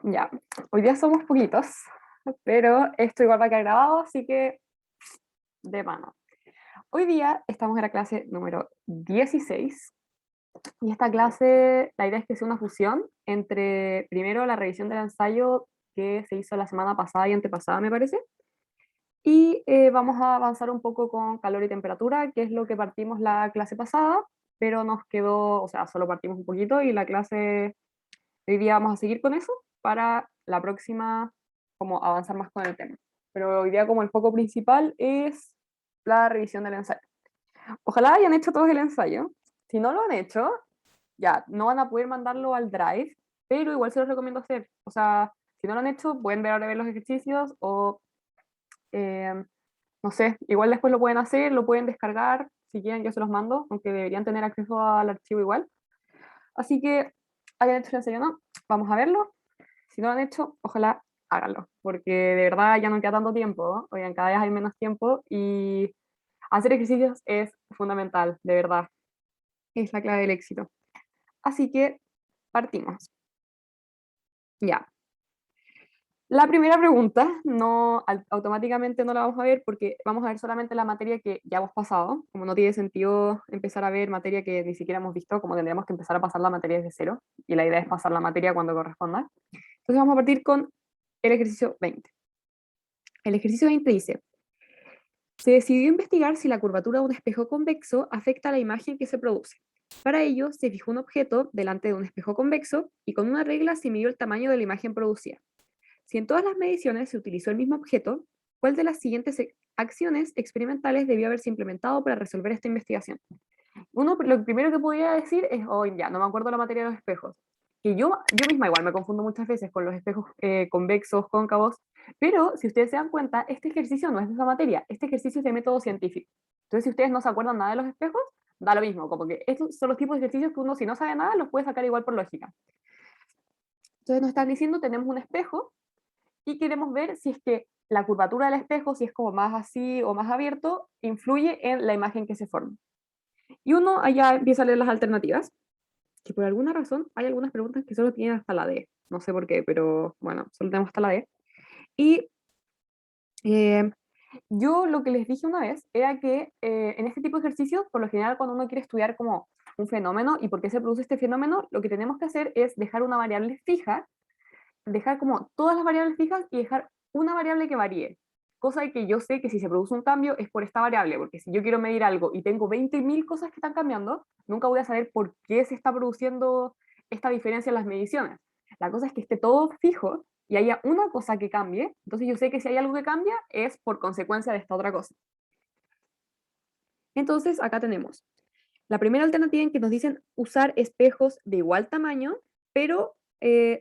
Ya, hoy día somos poquitos, pero esto igual va a quedar grabado, así que de mano. Hoy día estamos en la clase número 16 y esta clase, la idea es que sea una fusión entre primero la revisión del ensayo que se hizo la semana pasada y antepasada, me parece, y vamos a avanzar un poco con calor y temperatura, que es lo que partimos la clase pasada, pero nos quedó, o sea, solo partimos un poquito y la clase hoy día vamos a seguir con eso para la próxima, como avanzar más con el tema. Pero hoy día como el foco principal es la revisión del ensayo. Ojalá hayan hecho todos el ensayo. Si no lo han hecho, ya, no van a poder mandarlo al Drive, pero igual se los recomiendo hacer. O sea, si no lo han hecho, pueden ver ahora ver los ejercicios o, eh, no sé, igual después lo pueden hacer, lo pueden descargar, si quieren yo se los mando, aunque deberían tener acceso al archivo igual. Así que hayan hecho el ensayo o no, vamos a verlo. Si no lo han hecho, ojalá háganlo, porque de verdad ya no queda tanto tiempo, ¿no? Oigan, cada vez hay menos tiempo y hacer ejercicios es fundamental, de verdad, es la clave del éxito. Así que partimos. Ya. La primera pregunta no automáticamente no la vamos a ver porque vamos a ver solamente la materia que ya hemos pasado, como no tiene sentido empezar a ver materia que ni siquiera hemos visto, como tendríamos que empezar a pasar la materia desde cero, y la idea es pasar la materia cuando corresponda. Entonces vamos a partir con el ejercicio 20. El ejercicio 20 dice: se decidió investigar si la curvatura de un espejo convexo afecta a la imagen que se produce. Para ello, se fijó un objeto delante de un espejo convexo y con una regla se midió el tamaño de la imagen producida. Si en todas las mediciones se utilizó el mismo objeto, ¿cuál de las siguientes acciones experimentales debió haberse implementado para resolver esta investigación? Uno, lo primero que podría decir es, oh, ya, no me acuerdo la materia de los espejos. Que yo misma igual me confundo muchas veces con los espejos convexos, cóncavos, pero si ustedes se dan cuenta, este ejercicio no es de esa materia, este ejercicio es de método científico. Entonces, si ustedes no se acuerdan nada de los espejos, da lo mismo, como que estos son los tipos de ejercicios que uno, si no sabe nada, los puede sacar igual por lógica. Entonces, nos están diciendo, tenemos un espejo y queremos ver si es que la curvatura del espejo, si es como más así o más abierto, influye en la imagen que se forma. Y uno allá empieza a leer las alternativas, que por alguna razón hay algunas preguntas que solo tienen hasta la D. No sé por qué, pero bueno, solo tenemos hasta la D. Y eh, yo lo que les dije una vez era que en este tipo de ejercicios, por lo general, cuando uno quiere estudiar como un fenómeno y por qué se produce este fenómeno, lo que tenemos que hacer es dejar una variable fija, dejar como todas las variables fijas y dejar una variable que varíe. Cosa de que yo sé que si se produce un cambio es por esta variable, porque si yo quiero medir algo y tengo 20.000 cosas que están cambiando, nunca voy a saber por qué se está produciendo esta diferencia en las mediciones. La cosa es que esté todo fijo y haya una cosa que cambie, entonces yo sé que si hay algo que cambia es por consecuencia de esta otra cosa. Entonces acá tenemos la primera alternativa en que nos dicen usar espejos de igual tamaño, pero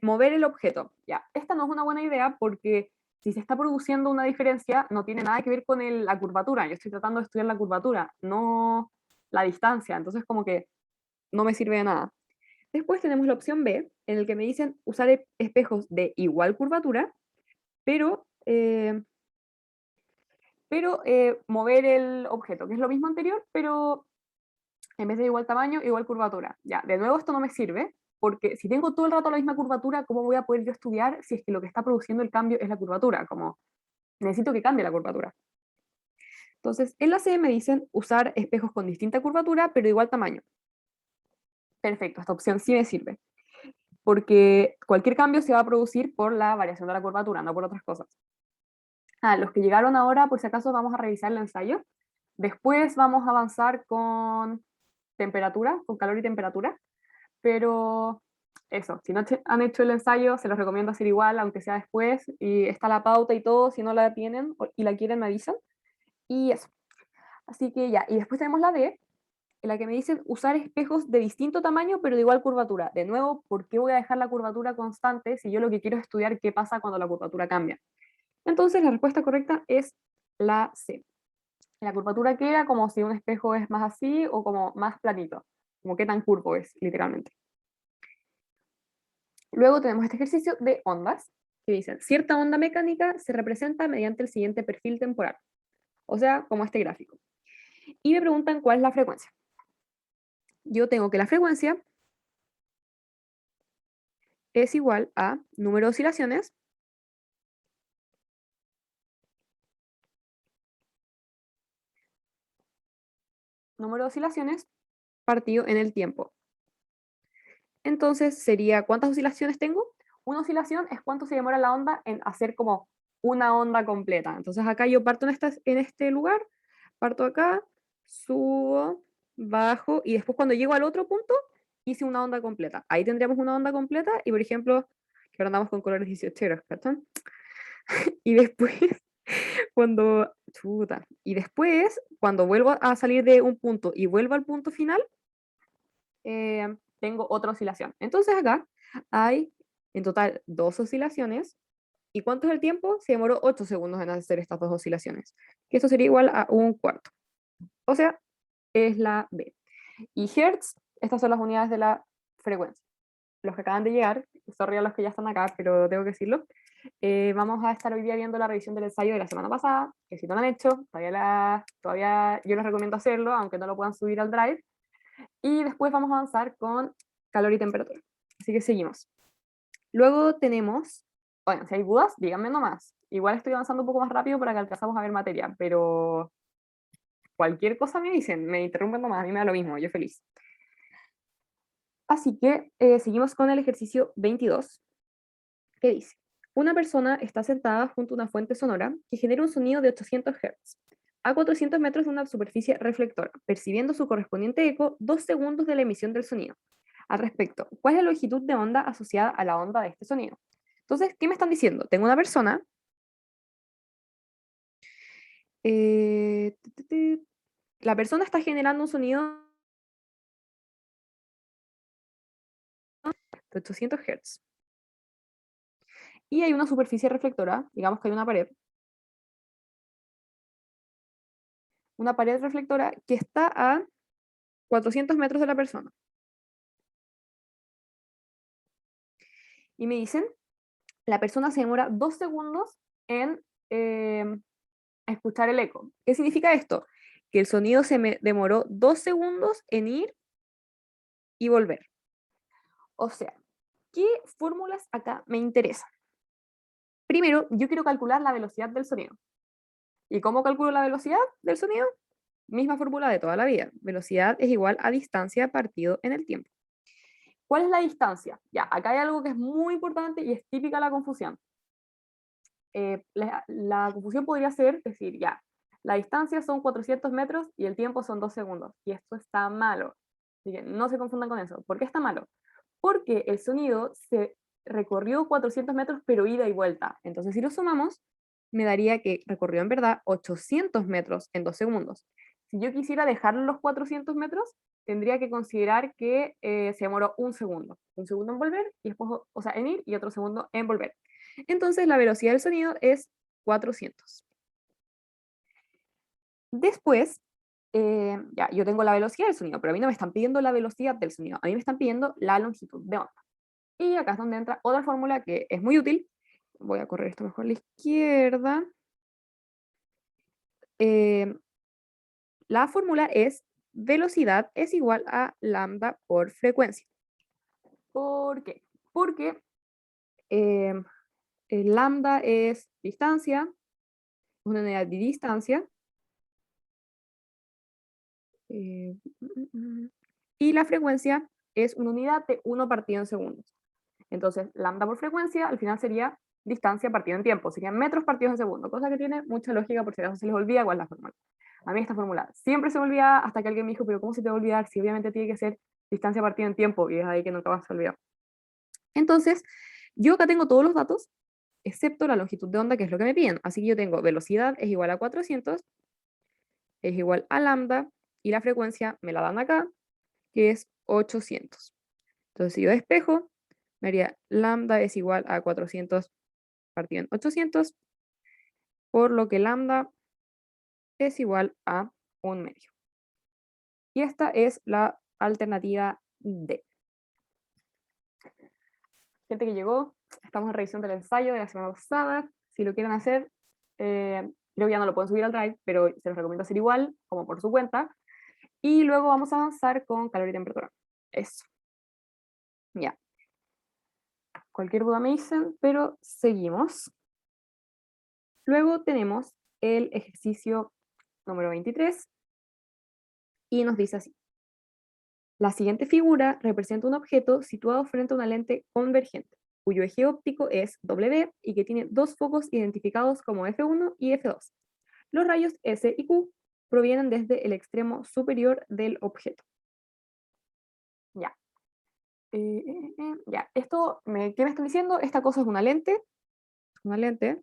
mover el objeto. Ya, esta no es una buena idea porque si se está produciendo una diferencia, no tiene nada que ver con la curvatura. Yo estoy tratando de estudiar la curvatura, no la distancia. Entonces, como que no me sirve de nada. Después tenemos la opción B, en el que me dicen usar espejos de igual curvatura, pero, mover el objeto, que es lo mismo anterior, pero en vez de igual tamaño, igual curvatura. Ya, de nuevo esto no me sirve, porque si tengo todo el rato la misma curvatura, ¿cómo voy a poder yo estudiar si es que lo que está produciendo el cambio es la curvatura? Como necesito que cambie la curvatura. Entonces, en la C me dicen usar espejos con distinta curvatura, pero igual tamaño. Perfecto, esta opción sí me sirve, porque cualquier cambio se va a producir por la variación de la curvatura, no por otras cosas. Los que llegaron ahora, por si acaso, vamos a revisar el ensayo. Después vamos a avanzar con temperatura, con calor y temperatura. Pero eso, si no han hecho el ensayo, se los recomiendo hacer igual, aunque sea después, y está la pauta y todo, si no la tienen y la quieren, me avisan. Y eso. Así que ya, y después tenemos la D, en la que me dicen usar espejos de distinto tamaño, pero de igual curvatura. De nuevo, ¿por qué voy a dejar la curvatura constante si yo lo que quiero es estudiar qué pasa cuando la curvatura cambia? Entonces, la respuesta correcta es la C. La curvatura queda como si un espejo es más así o como más planito, como qué tan curvo es, literalmente. Luego tenemos este ejercicio de ondas, que dicen, cierta onda mecánica se representa mediante el siguiente perfil temporal, o sea, como este gráfico. Y me preguntan cuál es la frecuencia. Yo tengo que la frecuencia es igual a número de oscilaciones partido en el tiempo. Entonces sería, ¿cuántas oscilaciones tengo? Una oscilación es cuánto se demora la onda en hacer como una onda completa. Entonces acá yo parto en este lugar, parto acá, subo, bajo, y después cuando llego al otro punto, hice una onda completa. Ahí tendríamos una onda completa, y por ejemplo, que ahora andamos con colores 18, ¿cachai? Y después, cuando vuelvo a salir de un punto y vuelvo al punto final, tengo otra oscilación. Entonces acá hay en total 2 oscilaciones. ¿Y cuánto es el tiempo? Se demoró 8 segundos en hacer estas 2 oscilaciones, que esto sería igual a un cuarto. O sea, es la B. Y Hertz, estas son las unidades de la frecuencia. Los que acaban de llegar, sorry a los que ya están acá, pero tengo que decirlo, vamos a estar hoy día viendo la revisión del ensayo de la semana pasada, que si no lo han hecho, todavía yo les recomiendo hacerlo, aunque no lo puedan subir al Drive. Y después vamos a avanzar con calor y temperatura. Así que seguimos. Luego tenemos, bueno, si hay dudas, díganme nomás. Igual estoy avanzando un poco más rápido para que alcanzamos a ver materia, pero cualquier cosa me dicen, me interrumpen nomás, a mí me da lo mismo, yo feliz. Así que seguimos con el ejercicio 22, que dice, una persona está sentada junto a una fuente sonora que genera un sonido de 800 Hz a 400 metros de una superficie reflectora, percibiendo su correspondiente eco 2 segundos de la emisión del sonido. Al respecto, ¿cuál es la longitud de onda asociada a la onda de este sonido? Entonces, ¿qué me están diciendo? Tengo una persona, la persona está generando un sonido de 800 Hz. Y hay una superficie reflectora, digamos que hay una pared reflectora que está a 400 metros de la persona. Y me dicen, la persona se demora 2 segundos en escuchar el eco. ¿Qué significa esto? Que el sonido se me demoró 2 segundos en ir y volver. O sea, ¿qué fórmulas acá me interesan? Primero, yo quiero calcular la velocidad del sonido. ¿Y cómo calculo la velocidad del sonido? Misma fórmula de toda la vida. Velocidad es igual a distancia partido en el tiempo. ¿Cuál es la distancia? Ya, acá hay algo que es muy importante y es típica la confusión. La confusión podría ser decir, ya, la distancia son 400 metros y el tiempo son 2 segundos. Y esto está malo. Así que no se confundan con eso. ¿Por qué está malo? Porque el sonido se recorrió 400 metros, pero ida y vuelta. Entonces, si lo sumamos, me daría que recorrió en verdad 800 metros en 2 segundos. Si yo quisiera dejar los 400 metros, tendría que considerar que se demoró un segundo. Un segundo en volver, y después, o sea, en ir, y otro segundo en volver. Entonces, la velocidad del sonido es 400. Después, ya, yo tengo la velocidad del sonido, pero a mí no me están pidiendo la velocidad del sonido, a mí me están pidiendo la longitud de onda. Y acá es donde entra otra fórmula que es muy útil. Voy a correr esto mejor a la izquierda. Eh, la fórmula es velocidad es igual a lambda por frecuencia. ¿Por qué? Porque eh, el lambda es distancia, una unidad de distancia. Eh, y la frecuencia es una unidad de 1 partido en segundos. Entonces, lambda por frecuencia al final sería distancia partido en tiempo, serían metros partidos en segundo, cosa que tiene mucha lógica por si acaso se les olvida cuál es la fórmula. A mí esta fórmula siempre se me olvida hasta que alguien me dijo, pero ¿cómo se te va a olvidar si obviamente tiene que ser distancia partida en tiempo? Y es ahí que nunca vas a olvidar. Entonces, yo acá tengo todos los datos, excepto la longitud de onda, que es lo que me piden. Así que yo tengo velocidad es igual a 400, es igual a lambda, y la frecuencia me la dan acá, que es 800. Entonces, si yo despejo, me haría lambda es igual a 400 partido en 800, por lo que lambda es igual a 1/2. Y esta es la alternativa D. Gente que llegó, estamos en revisión del ensayo de la semana pasada. Si lo quieren hacer, creo que ya no lo pueden subir al Drive, pero se los recomiendo hacer igual, como por su cuenta. Y luego vamos a avanzar con calor y temperatura. Eso. Ya. Cualquier duda me dicen, pero seguimos. Luego tenemos el ejercicio número 23 y nos dice así. La siguiente figura representa un objeto situado frente a una lente convergente, cuyo eje óptico es W y que tiene dos focos identificados como F1 y F2. Los rayos S y Q provienen desde el extremo superior del objeto. Ya. Ya. ¿Qué me están diciendo? Esta cosa es una lente. Una lente.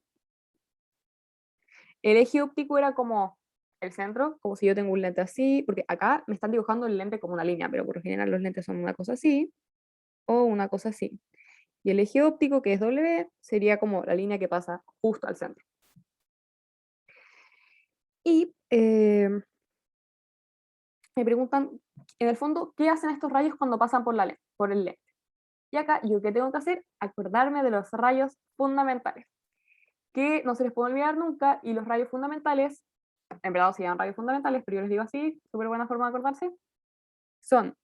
El eje óptico era como el centro, como si yo tengo un lente así, porque acá me están dibujando el lente como una línea, pero por lo general los lentes son una cosa así o una cosa así. Y el eje óptico, que es W, sería como la línea que pasa justo al centro. Y me preguntan, en el fondo, ¿qué hacen estos rayos cuando pasan por el lente? Y acá, ¿yo qué tengo que hacer? Acordarme de los rayos fundamentales, que no se les puede olvidar nunca, y los rayos fundamentales, en verdad se llaman rayos fundamentales, pero yo les digo así, súper buena forma de acordarse, son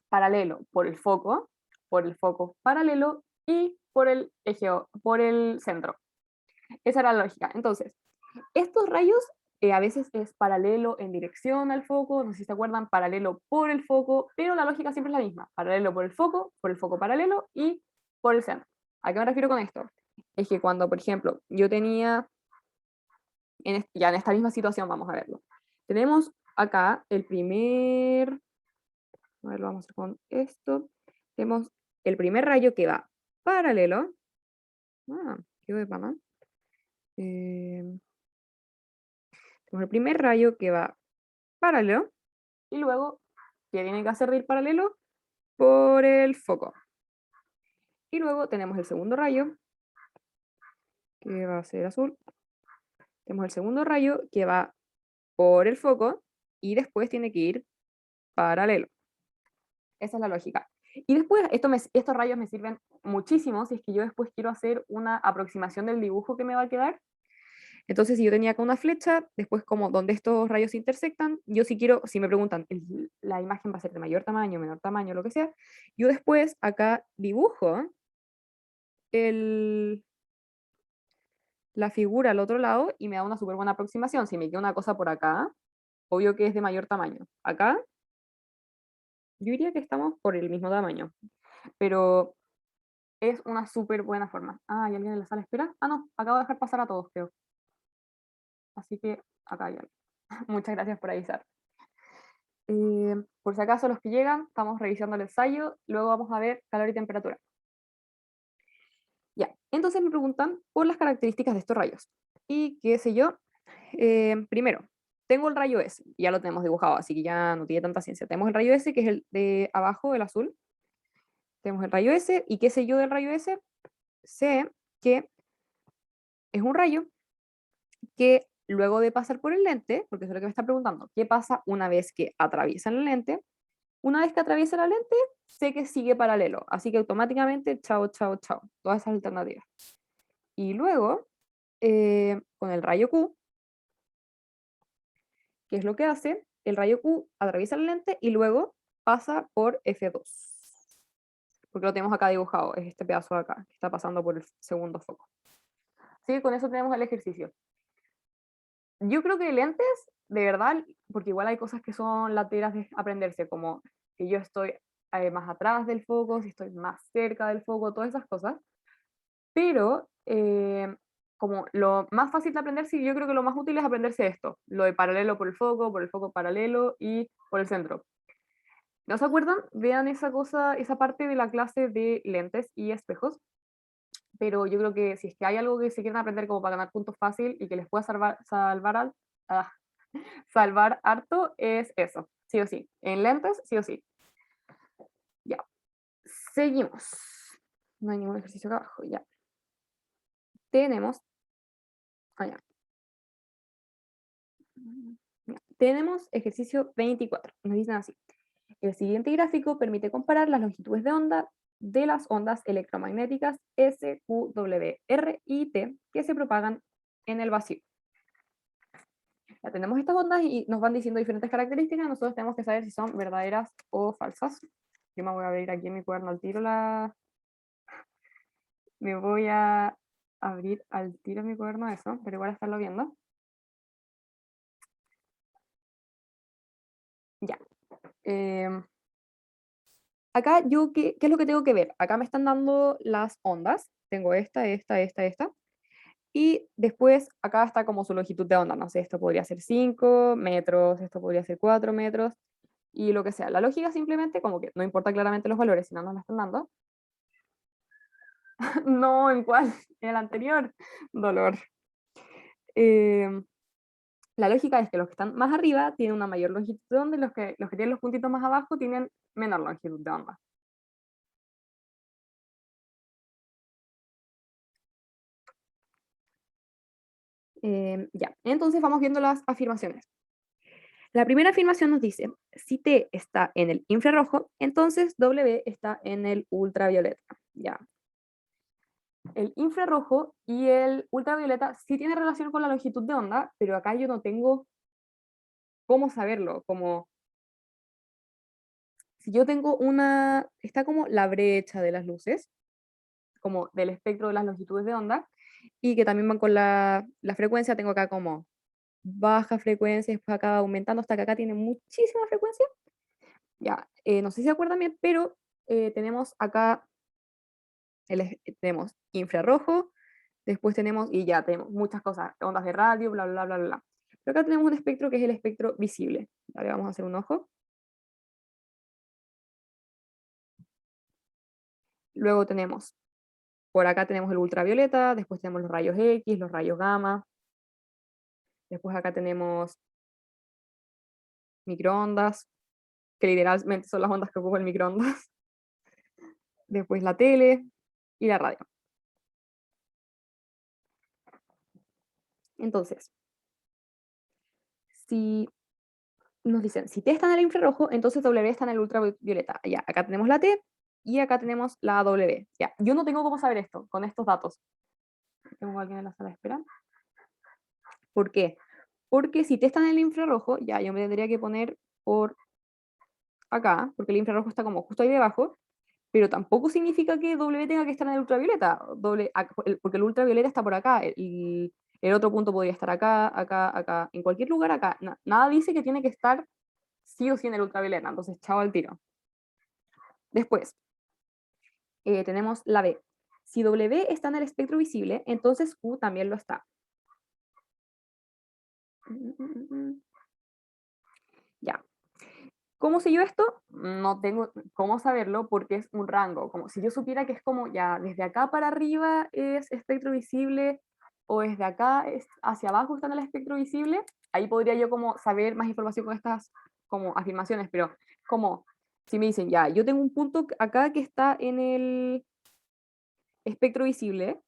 paralelo por el foco paralelo y por el eje, por el centro. Esa era la lógica. Entonces, estos rayos a veces es paralelo en dirección al foco, no sé si se acuerdan, paralelo por el foco, pero la lógica siempre es la misma, paralelo por el foco paralelo y por el centro. ¿A qué me refiero con esto? Es que cuando, por ejemplo, yo tenía, ya en esta misma situación, vamos a verlo, tenemos acá el primer, a ver, lo vamos a hacer con esto, tenemos el primer rayo que va paralelo, qué de pana. Tenemos el primer rayo que va paralelo y luego que tiene que hacer de ir paralelo por el foco. Y luego tenemos el segundo rayo que va a ser azul. Tenemos el segundo rayo que va por el foco y después tiene que ir paralelo. Esa es la lógica. Y después estos rayos me sirven muchísimo si es que yo después quiero hacer una aproximación del dibujo que me va a quedar. Entonces, si yo tenía acá una flecha, después como donde estos rayos se intersectan, yo si quiero, si me preguntan, la imagen va a ser de mayor tamaño, menor tamaño, lo que sea, yo después acá dibujo el, la figura al otro lado y me da una súper buena aproximación. Si me queda una cosa por acá, obvio que es de mayor tamaño. Acá, yo diría que estamos por el mismo tamaño, pero es una súper buena forma. ¿Hay alguien en la sala espera? No, acabo de dejar pasar a todos, creo. Así que acá hay alguien. Muchas gracias por avisar. Por si acaso los que llegan, estamos revisando el ensayo, luego vamos a ver calor y temperatura. Ya, entonces me preguntan por las características de estos rayos. Y qué sé yo, primero, tengo el rayo S, ya lo tenemos dibujado, así que ya no tiene tanta ciencia. Tenemos el rayo S, que es el de abajo, el azul. Tenemos el rayo S, y qué sé yo del rayo S, sé que es un rayo que luego de pasar por el lente, porque eso es lo que me está preguntando, ¿qué pasa una vez que atraviesa la lente? Una vez que atraviesa la lente, sé que sigue paralelo, así que automáticamente, chao, chao, chao, todas esas alternativas. Y luego, con el rayo Q, ¿qué es lo que hace? El rayo Q atraviesa la lente y luego pasa por F2. Porque lo tenemos acá dibujado, es este pedazo de acá, que está pasando por el segundo foco. Así que con eso tenemos el ejercicio. Yo creo que lentes, de verdad, porque igual hay cosas que son lateras de aprenderse, como que yo estoy más atrás del foco, si estoy más cerca del foco, todas esas cosas. Pero como lo más fácil de aprenderse, yo creo que lo más útil es aprenderse esto, lo de paralelo por el foco paralelo y por el centro. ¿No se acuerdan? Vean esa cosa, esa parte de la clase de lentes y espejos. Pero yo creo que si es que hay algo que se quieren aprender como para ganar puntos fácil y que les pueda ah, salvar harto, es eso, sí o sí. En lentes, sí o sí. Ya. Seguimos. No hay ningún ejercicio acá abajo, ya. Tenemos. Ya. Tenemos ejercicio 24. Nos dicen así. El siguiente gráfico permite comparar las longitudes de onda de las ondas electromagnéticas S, Q, W, R y T que se propagan en el vacío. Ya tenemos estas ondas y nos van diciendo diferentes características. Nosotros tenemos que saber si son verdaderas o falsas. Yo me voy a abrir aquí en mi cuaderno al tiro Me voy a abrir al tiro mi cuaderno eso, pero igual a estarlo viendo. Ya. Acá yo, ¿qué es lo que tengo que ver? Acá me están dando las ondas. Tengo esta. Y después acá está como su longitud de onda. No sé, esto podría ser 5 metros, esto podría ser 4 metros, y lo que sea. La lógica simplemente como que no importa claramente los valores, si no nos la están dando. No, ¿en cuál? En el anterior. Dolor. Eh, la lógica es que los que están más arriba tienen una mayor longitud de onda y los que tienen los puntitos más abajo tienen menor longitud de onda. Ya, entonces vamos viendo las afirmaciones. La primera afirmación nos dice, si T está en el infrarrojo, entonces W está en el ultravioleta. Ya. El infrarrojo y el ultravioleta sí tienen relación con la longitud de onda, pero acá yo no tengo cómo saberlo. Como si yo tengo está como la brecha de las luces, como del espectro de las longitudes de onda, y que también van con la frecuencia, tengo acá como baja frecuencia, después acá va aumentando hasta que acá tiene muchísima frecuencia. Ya, no sé si se acuerdan bien, pero tenemos acá, tenemos infrarrojo, después tenemos, y ya tenemos muchas cosas, ondas de radio, bla, bla, bla, bla, bla. Pero acá tenemos un espectro que es el espectro visible. Vale, vamos a hacer un ojo. Luego tenemos, por acá tenemos el ultravioleta, después tenemos los rayos X, los rayos gamma, después acá tenemos microondas, que literalmente son las ondas que ocupa el microondas, después la tele y la radio. Entonces, si nos dicen, si T está en el infrarrojo, entonces W está en el ultravioleta. Ya, acá tenemos la T y acá tenemos la W. Ya, yo no tengo cómo saber esto con estos datos. Tengo a alguien en la sala de espera. ¿Por qué? Porque si T está en el infrarrojo, ya yo me tendría que poner por acá, porque el infrarrojo está como justo ahí debajo, pero tampoco significa que W tenga que estar en el ultravioleta, porque el ultravioleta está por acá, el otro punto podría estar acá, en cualquier lugar acá. Nada dice que tiene que estar sí o sí en el ultravioleta, entonces chao al tiro. Después, tenemos la B. Si W está en el espectro visible, entonces Q también lo está. Ya. ¿Cómo sé yo esto? No tengo cómo saberlo porque es un rango. Como si yo supiera que es como ya desde acá para arriba es espectro visible o desde acá hacia abajo está en el espectro visible, ahí podría yo como saber más información con estas como afirmaciones, pero como si me dicen ya, yo tengo un punto acá que está en el espectro visible,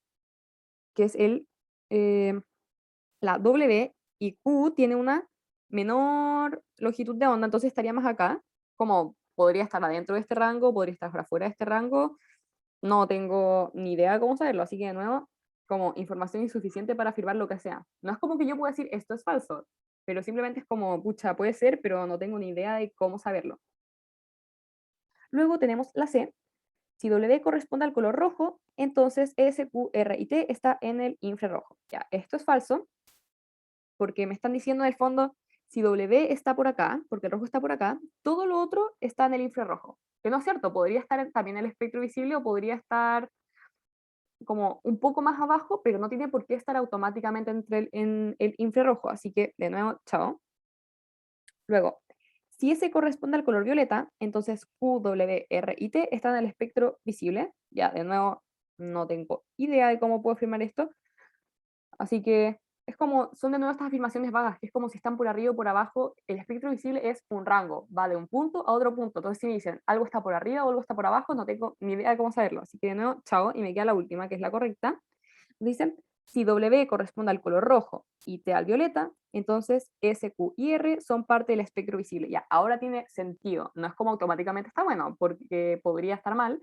que es eh, la W, y Q tiene una menor longitud de onda, entonces estaría más acá, como podría estar adentro de este rango, podría estar afuera de este rango, no tengo ni idea de cómo saberlo, así que de nuevo, como información insuficiente para afirmar lo que sea. No es como que yo pueda decir esto es falso, pero simplemente es como, pucha, puede ser, pero no tengo ni idea de cómo saberlo. Luego tenemos la C. Si W corresponde al color rojo, entonces S, Q, R y T está en el infrarrojo. Ya, esto es falso, porque me están diciendo en el fondo, si W está por acá, porque el rojo está por acá, todo lo otro está en el infrarrojo. Que no es cierto, podría estar también en el espectro visible o podría estar como un poco más abajo, pero no tiene por qué estar automáticamente en el infrarrojo. Así que, de nuevo, chao. Luego, si ese corresponde al color violeta, entonces Q, W, R y T están en el espectro visible. Ya, de nuevo, no tengo idea de cómo puedo afirmar esto. Así que es como, son de nuevo estas afirmaciones vagas, que es como si están por arriba o por abajo. El espectro visible es un rango, va de un punto a otro punto. Entonces, si me dicen algo está por arriba o algo está por abajo, no tengo ni idea de cómo saberlo. Así que de nuevo, chao, y me queda la última, que es la correcta. Dicen, si W corresponde al color rojo y T al violeta, entonces S, Q y R son parte del espectro visible. Ya, ahora tiene sentido. No es como automáticamente está bueno, porque podría estar mal,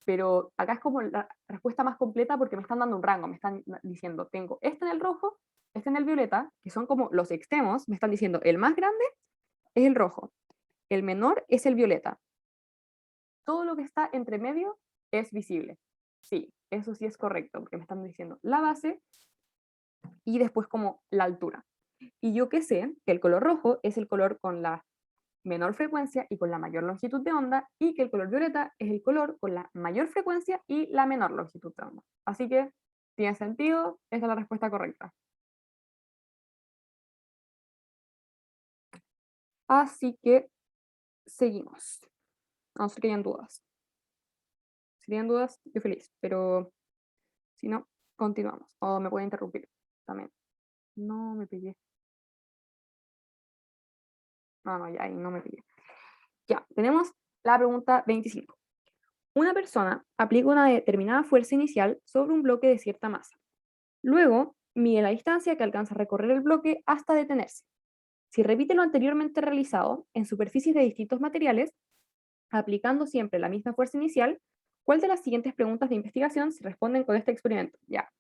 pero acá es como la respuesta más completa porque me están dando un rango, me están diciendo, tengo este en el rojo, este en el violeta, que son como los extremos, me están diciendo, el más grande es el rojo, el menor es el violeta, todo lo que está entre medio es visible. sí, eso sí es correcto, porque me están diciendo la base y después como la altura. Y yo que sé que el color rojo es el color con la menor frecuencia y con la mayor longitud de onda, y que el color violeta es el color con la mayor frecuencia y la menor longitud de onda. Así que tiene sentido, esa es la respuesta correcta. Así que seguimos. No sé que hayan dudas. Si tienen dudas, yo feliz, pero si no, continuamos. O me pueden interrumpir también. No me pillé. No, no, ya ahí no me pillé. Ya, tenemos la pregunta 25. Una persona aplica una determinada fuerza inicial sobre un bloque de cierta masa. Luego, mide la distancia que alcanza a recorrer el bloque hasta detenerse. Si repite lo anteriormente realizado en superficies de distintos materiales, aplicando siempre la misma fuerza inicial, ¿cuál de las siguientes preguntas de investigación se responden con este experimento? Ya.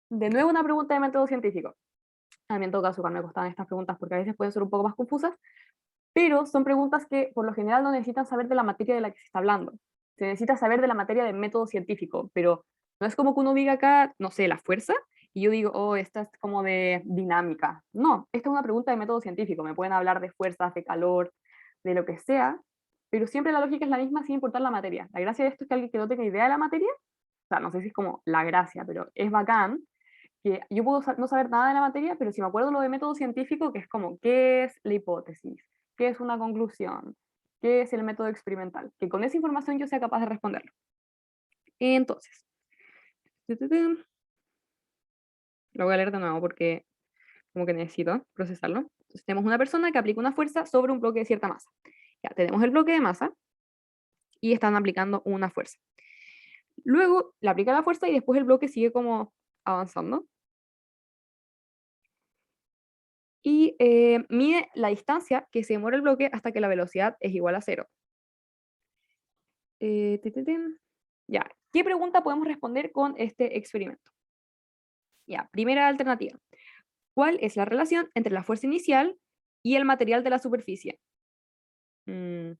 De nuevo una pregunta de método científico. A mí en todo caso igual me costan estas preguntas porque a veces pueden ser un poco más confusas, pero son preguntas que por lo general no necesitan saber de la materia de la que se está hablando. Se necesita saber de la materia del método científico, pero no es como que uno diga acá, no sé, la fuerza, y yo digo, oh, esta es como de dinámica. No, esta es una pregunta de método científico. Me pueden hablar de fuerzas, de calor, de lo que sea, pero siempre la lógica es la misma sin importar la materia. La gracia de esto es que alguien que no tenga idea de la materia, o sea, no sé si es como la gracia, pero es bacán, que yo puedo no saber nada de la materia, pero si me acuerdo lo de método científico, que es como, ¿qué es la hipótesis? ¿Qué es una conclusión? ¿Qué es el método experimental? Que con esa información yo sea capaz de responderlo. Entonces, lo voy a leer de nuevo porque como que necesito procesarlo. Entonces, tenemos una persona que aplica una fuerza sobre un bloque de cierta masa. Ya tenemos el bloque de masa y están aplicando una fuerza. Luego le aplica la fuerza y después el bloque sigue como avanzando. Y mide la distancia que se demora el bloque hasta que la velocidad es igual a cero. Ya, ¿qué pregunta podemos responder con este experimento? Ya, primera alternativa. ¿Cuál es la relación entre la fuerza inicial y el material de la superficie? Mm,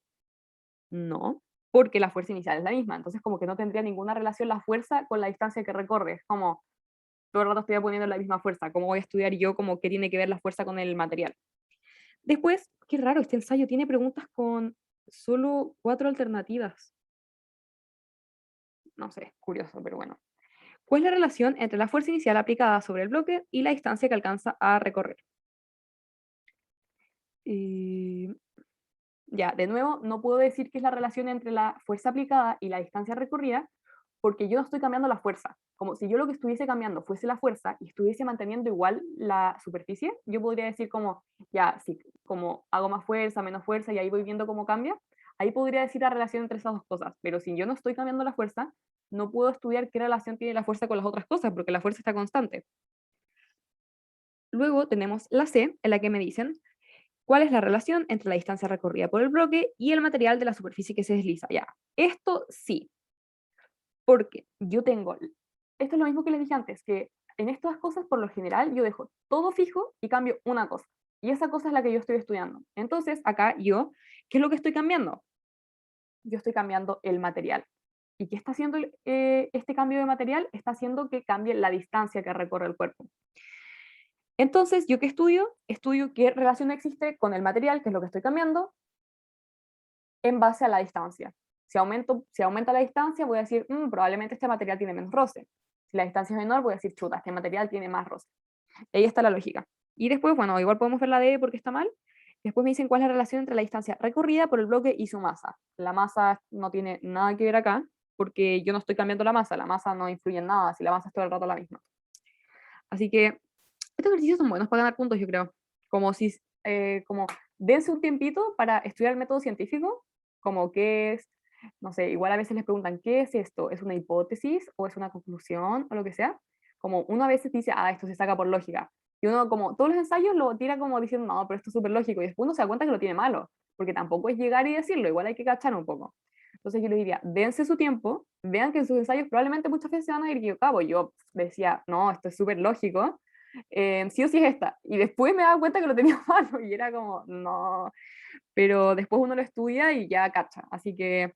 no, porque la fuerza inicial es la misma, entonces como que no tendría ninguna relación la fuerza con la distancia que recorre. Es como todo el rato estoy poniendo la misma fuerza. ¿Cómo voy a estudiar yo como qué tiene que ver la fuerza con el material? Después, qué raro, este ensayo tiene preguntas con solo 4 alternativas. No sé, curioso, pero bueno. ¿Cuál es la relación entre la fuerza inicial aplicada sobre el bloque y la distancia que alcanza a recorrer? Y ya, de nuevo, no puedo decir qué es la relación entre la fuerza aplicada y la distancia recorrida, porque yo no estoy cambiando la fuerza. Como si yo lo que estuviese cambiando fuese la fuerza y estuviese manteniendo igual la superficie, yo podría decir como, ya, sí, como hago más fuerza, menos fuerza, y ahí voy viendo cómo cambia. Ahí podría decir la relación entre esas dos cosas, pero si yo no estoy cambiando la fuerza, no puedo estudiar qué relación tiene la fuerza con las otras cosas, porque la fuerza está constante. Luego tenemos la C, en la que me dicen, ¿cuál es la relación entre la distancia recorrida por el bloque y el material de la superficie que se desliza? Ya, esto sí, porque yo tengo, esto es lo mismo que les dije antes, que en estas cosas por lo general yo dejo todo fijo y cambio una cosa. Y esa cosa es la que yo estoy estudiando. Entonces, acá yo, ¿qué es lo que estoy cambiando? Yo estoy cambiando el material. ¿Y qué está haciendo este cambio de material? Está haciendo que cambie la distancia que recorre el cuerpo. Entonces, ¿yo qué estudio? Estudio qué relación existe con el material, que es lo que estoy cambiando, en base a la distancia. Si aumenta la distancia, voy a decir, probablemente este material tiene menos roce. Si la distancia es menor, voy a decir, chuta, este material tiene más roce. Y ahí está la lógica. Y después, bueno, igual podemos ver la D porque está mal. Después me dicen cuál es la relación entre la distancia recorrida por el bloque y su masa. La masa no tiene nada que ver acá, porque yo no estoy cambiando la masa no influye en nada, si la masa es todo el rato la misma. Así que estos ejercicios son buenos para ganar puntos, yo creo. Como si, como dense un tiempito para estudiar el método científico, como qué es, no sé, igual a veces les preguntan, ¿qué es esto? ¿Es una hipótesis o es una conclusión o lo que sea? Como uno a veces dice, ah, esto se saca por lógica. Y uno como, todos los ensayos lo tira como diciendo, no, pero esto es súper lógico. Y después uno se da cuenta que lo tiene malo, porque tampoco es llegar y decirlo, igual hay que cachar un poco. Entonces yo les diría, dense su tiempo, vean que en sus ensayos probablemente muchas veces se van a ir equivocados. Yo decía, no, esto es súper lógico, sí o sí es esta. Y después me daba cuenta que lo tenía malo y era como, no. Pero después uno lo estudia y ya cacha. Así que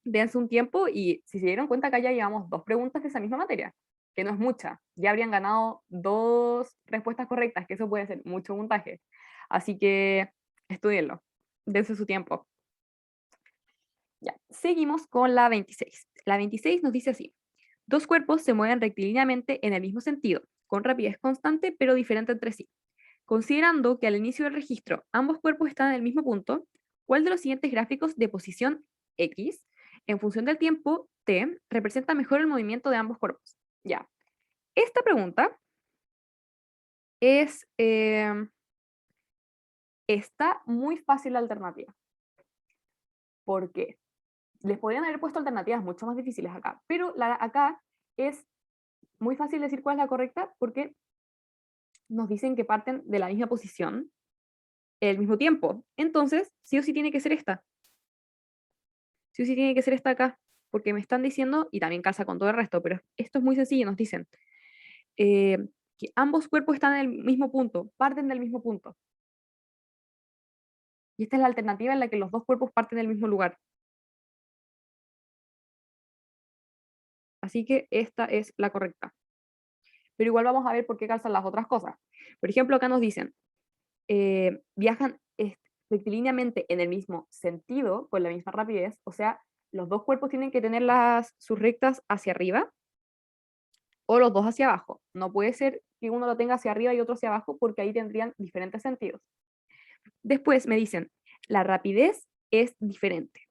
dense un tiempo y si se dieron cuenta acá ya llevamos 2 preguntas de esa misma materia, que no es mucha, ya habrían ganado 2 respuestas correctas, que eso puede ser mucho puntaje. Así que estudienlo, dense su tiempo. Ya, seguimos con la 26. La 26 nos dice así: dos cuerpos se mueven rectilíneamente en el mismo sentido, con rapidez constante pero diferente entre sí. Considerando que al inicio del registro ambos cuerpos están en el mismo punto, ¿cuál de los siguientes gráficos de posición X, en función del tiempo t, representa mejor el movimiento de ambos cuerpos? Ya, esta pregunta es, está muy fácil la alternativa. ¿Por qué? Les podrían haber puesto alternativas mucho más difíciles acá, pero acá es muy fácil decir cuál es la correcta porque nos dicen que parten de la misma posición el mismo tiempo. Entonces, sí o sí tiene que ser esta. Sí o sí tiene que ser esta acá, porque me están diciendo, y también calza con todo el resto, pero esto es muy sencillo, nos dicen eh, que ambos cuerpos están en el mismo punto, parten del mismo punto. Y esta es la alternativa en la que los dos cuerpos parten del mismo lugar. Así que esta es la correcta. Pero igual vamos a ver por qué calzan las otras cosas. Por ejemplo, acá nos dicen, viajan rectilíneamente en el mismo sentido, con la misma rapidez, o sea, los dos cuerpos tienen que tener sus rectas hacia arriba o los dos hacia abajo. No puede ser que uno lo tenga hacia arriba y otro hacia abajo porque ahí tendrían diferentes sentidos. Después me dicen, la rapidez es diferente.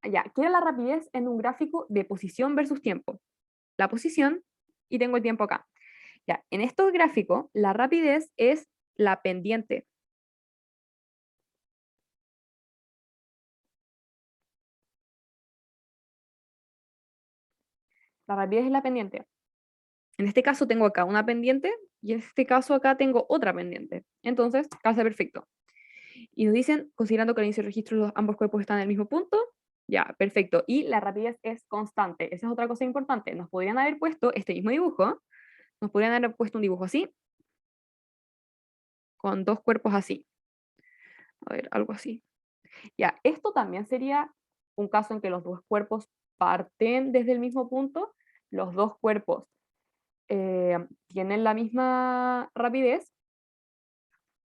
Ya, ¿qué es la rapidez en un gráfico de posición versus tiempo? La posición y tengo el tiempo acá. Ya, en estos gráficos, la rapidez es la pendiente. La rapidez es la pendiente. En este caso tengo acá una pendiente y en este caso acá tengo otra pendiente. Entonces, calza perfecto. Y nos dicen, considerando que al inicio del registro ambos cuerpos están en el mismo punto, ya, perfecto. Y la rapidez es constante. Esa es otra cosa importante. Nos podrían haber puesto este mismo dibujo, nos podrían haber puesto un dibujo así, con dos cuerpos así. A ver, algo así. Ya, esto también sería un caso en que los dos cuerpos parten desde el mismo punto, los dos cuerpos tienen la misma rapidez,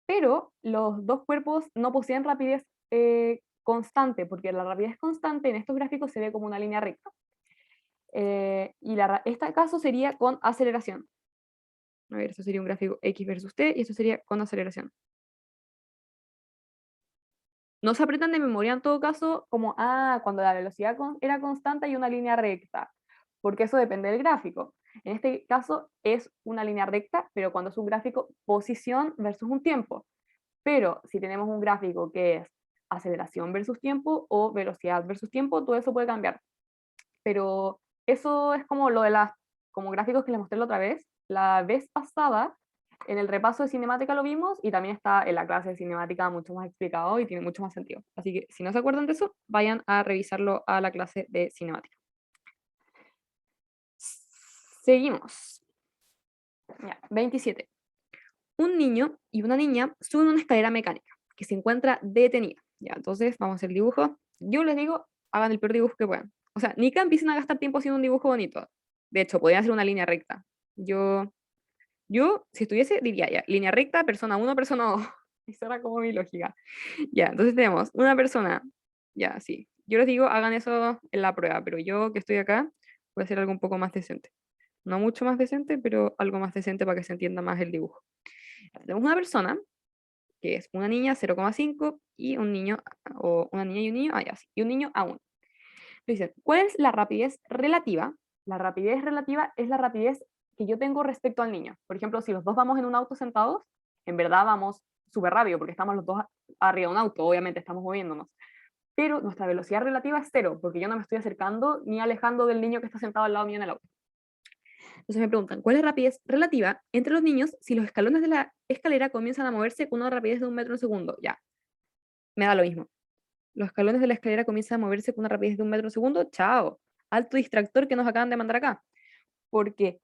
pero los dos cuerpos no poseen rapidez constante, porque la rapidez constante en estos gráficos se ve como una línea recta. Y este caso sería con aceleración. A ver, esto sería un gráfico X versus T y esto sería con aceleración. No se apretan de memoria en todo caso como, cuando la velocidad era constante y una línea recta, porque eso depende del gráfico. En este caso es una línea recta, pero cuando es un gráfico posición versus un tiempo. Pero si tenemos un gráfico que es aceleración versus tiempo o velocidad versus tiempo, todo eso puede cambiar. Pero eso es como lo de las como gráficos que les mostré la otra vez. La vez pasada, en el repaso de cinemática lo vimos y también está en la clase de cinemática mucho más explicado y tiene mucho más sentido. Así que si no se acuerdan de eso, vayan a revisarlo a la clase de cinemática. Seguimos. Ya, 27. Un niño y una niña suben una escalera mecánica que se encuentra detenida. Ya, entonces vamos a hacer el dibujo. Yo les digo, hagan el peor dibujo que puedan. O sea, ni que empiecen a gastar tiempo haciendo un dibujo bonito. De hecho, podrían hacer una línea recta. Yo si estuviese, diría ya, línea recta, persona uno, persona 2. Esa era como mi lógica. Ya, entonces tenemos una persona. Ya, sí. Yo les digo, hagan eso en la prueba, pero yo que estoy acá, voy a hacer algo un poco más decente. No mucho más decente, pero algo más decente para que se entienda más el dibujo. Tenemos una persona que es una niña 0,5 y un niño, o una niña y un niño, ya sí, y un niño a 1. Dicen, ¿cuál es la rapidez relativa? La rapidez relativa es la rapidez que yo tengo respecto al niño. Por ejemplo, si los dos vamos en un auto sentados, en verdad vamos súper rápido porque estamos los dos arriba de un auto, obviamente estamos moviéndonos. Pero nuestra velocidad relativa es cero, porque yo no me estoy acercando ni alejando del niño que está sentado al lado mío en el auto. Entonces me preguntan, ¿cuál es la rapidez relativa entre los niños si los escalones de la escalera comienzan a moverse con una rapidez de 1 metro en segundo? Ya, me da lo mismo. Los escalones de la escalera comienzan a moverse con una rapidez de 1 metro en segundo. Chao. Alto distractor que nos acaban de mandar acá. Porque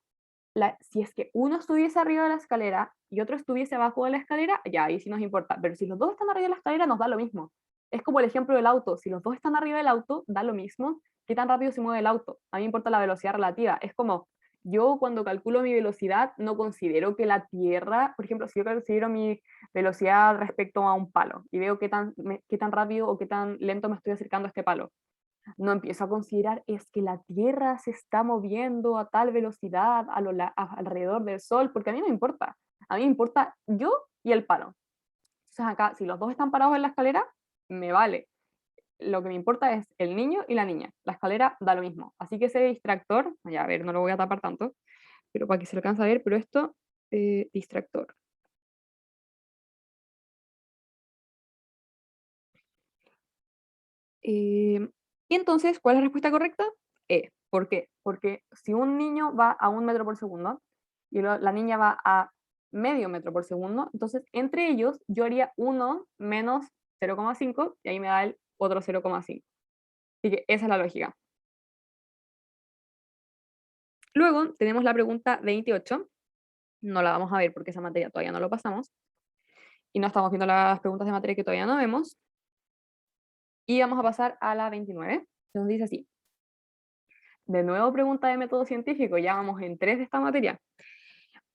si es que uno estuviese arriba de la escalera y otro estuviese abajo de la escalera, ya ahí sí nos importa. Pero si los dos están arriba de la escalera, nos da lo mismo. Es como el ejemplo del auto. Si los dos están arriba del auto, da lo mismo qué tan rápido se mueve el auto. A mí me importa la velocidad relativa. Es como, yo cuando calculo mi velocidad, no considero que la Tierra, por ejemplo, si yo considero mi velocidad respecto a un palo y veo qué tan rápido o qué tan lento me estoy acercando a este palo, no empiezo a considerar es que la Tierra se está moviendo a tal velocidad alrededor del Sol, porque a mí no me importa. A mí me importa yo y el palo. Entonces acá, si los dos están parados en la escalera, me vale. Lo que me importa es el niño y la niña. La escalera da lo mismo. Así que ese distractor, ya a ver, no lo voy a tapar tanto, pero para que se lo alcance a ver, pero esto, distractor. Y entonces, ¿cuál es la respuesta correcta? ¿Por qué? Porque si un niño va a 1 metro por segundo y la niña va a medio metro por segundo, entonces entre ellos yo haría 1 menos 0,5 y ahí me da el otro 0,5. Así que esa es la lógica. Luego tenemos la pregunta 28. No la vamos a ver porque esa materia todavía no lo pasamos. Y no estamos viendo las preguntas de materia que todavía no vemos. Y vamos a pasar a la 29. Entonces dice así. De nuevo pregunta de método científico, ya vamos en 3 de esta materia.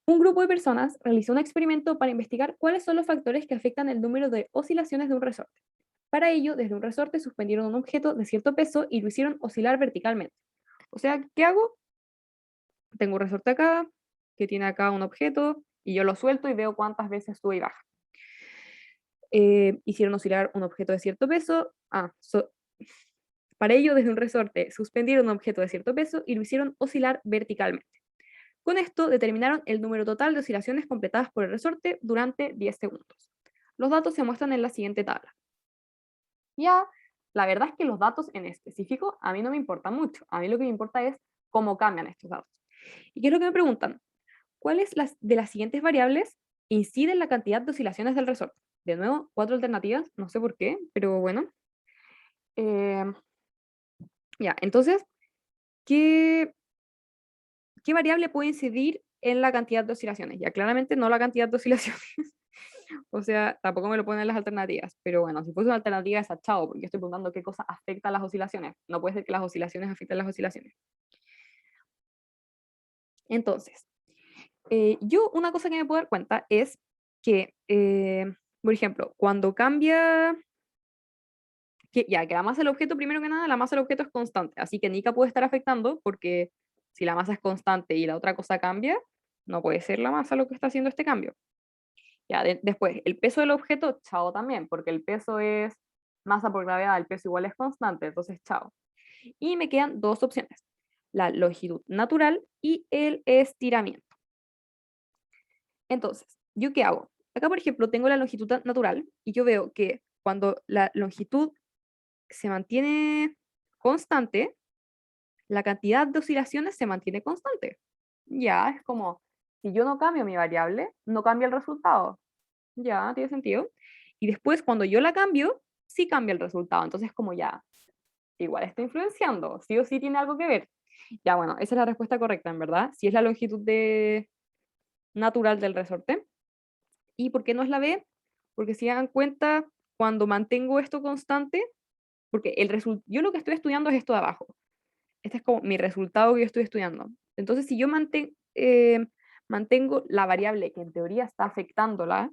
Un grupo de personas realizó un experimento para investigar cuáles son los factores que afectan el número de oscilaciones de un resorte. Para ello, desde un resorte suspendieron un objeto de cierto peso y lo hicieron oscilar verticalmente. O sea, ¿qué hago? Tengo un resorte acá, que tiene acá un objeto, y yo lo suelto y veo cuántas veces sube y baja. Hicieron oscilar un objeto de cierto peso. Para ello, desde un resorte, suspendieron un objeto de cierto peso y lo hicieron oscilar verticalmente. Con esto, determinaron el número total de oscilaciones completadas por el resorte durante 10 segundos. Los datos se muestran en la siguiente tabla. Ya, la verdad es que los datos en específico a mí no me importan mucho. A mí lo que me importa es cómo cambian estos datos. ¿Y qué es lo que me preguntan? ¿Cuáles de las siguientes variables inciden en la cantidad de oscilaciones del resorte? De nuevo, 4 alternativas, no sé por qué, pero bueno. Ya, entonces, ¿qué variable puede incidir en la cantidad de oscilaciones? Ya, claramente no la cantidad de oscilaciones. O sea, tampoco me lo ponen en las alternativas, pero bueno, si fuese una alternativa es achado, porque yo estoy preguntando qué cosa afecta a las oscilaciones. No puede ser que las oscilaciones afecten las oscilaciones. Entonces, yo una cosa que me puedo dar cuenta es que, por ejemplo, cuando cambia, que la masa del objeto, primero que nada, la masa del objeto es constante, así que Nika puede estar afectando porque si la masa es constante y la otra cosa cambia, no puede ser la masa lo que está haciendo este cambio. Ya, después, el peso del objeto, chao también, porque el peso es masa por gravedad, el peso igual es constante, entonces chao. Y me quedan dos opciones, la longitud natural y el estiramiento. Entonces, ¿yo qué hago? Acá, por ejemplo, tengo la longitud natural y yo veo que cuando la longitud se mantiene constante, la cantidad de oscilaciones se mantiene constante. Ya, es como, si yo no cambio mi variable, no cambia el resultado. Ya, tiene sentido. Y después, cuando yo la cambio, sí cambia el resultado. Entonces, como ya, igual está influenciando, sí o sí tiene algo que ver. Ya, bueno, esa es la respuesta correcta, en verdad. Si es la longitud natural del resorte. ¿Y por qué no es la B? Porque si dan cuenta, cuando mantengo esto constante, porque yo lo que estoy estudiando es esto de abajo. Este es como mi resultado que yo estoy estudiando. Entonces, si yo mantengo la variable que en teoría está afectándola,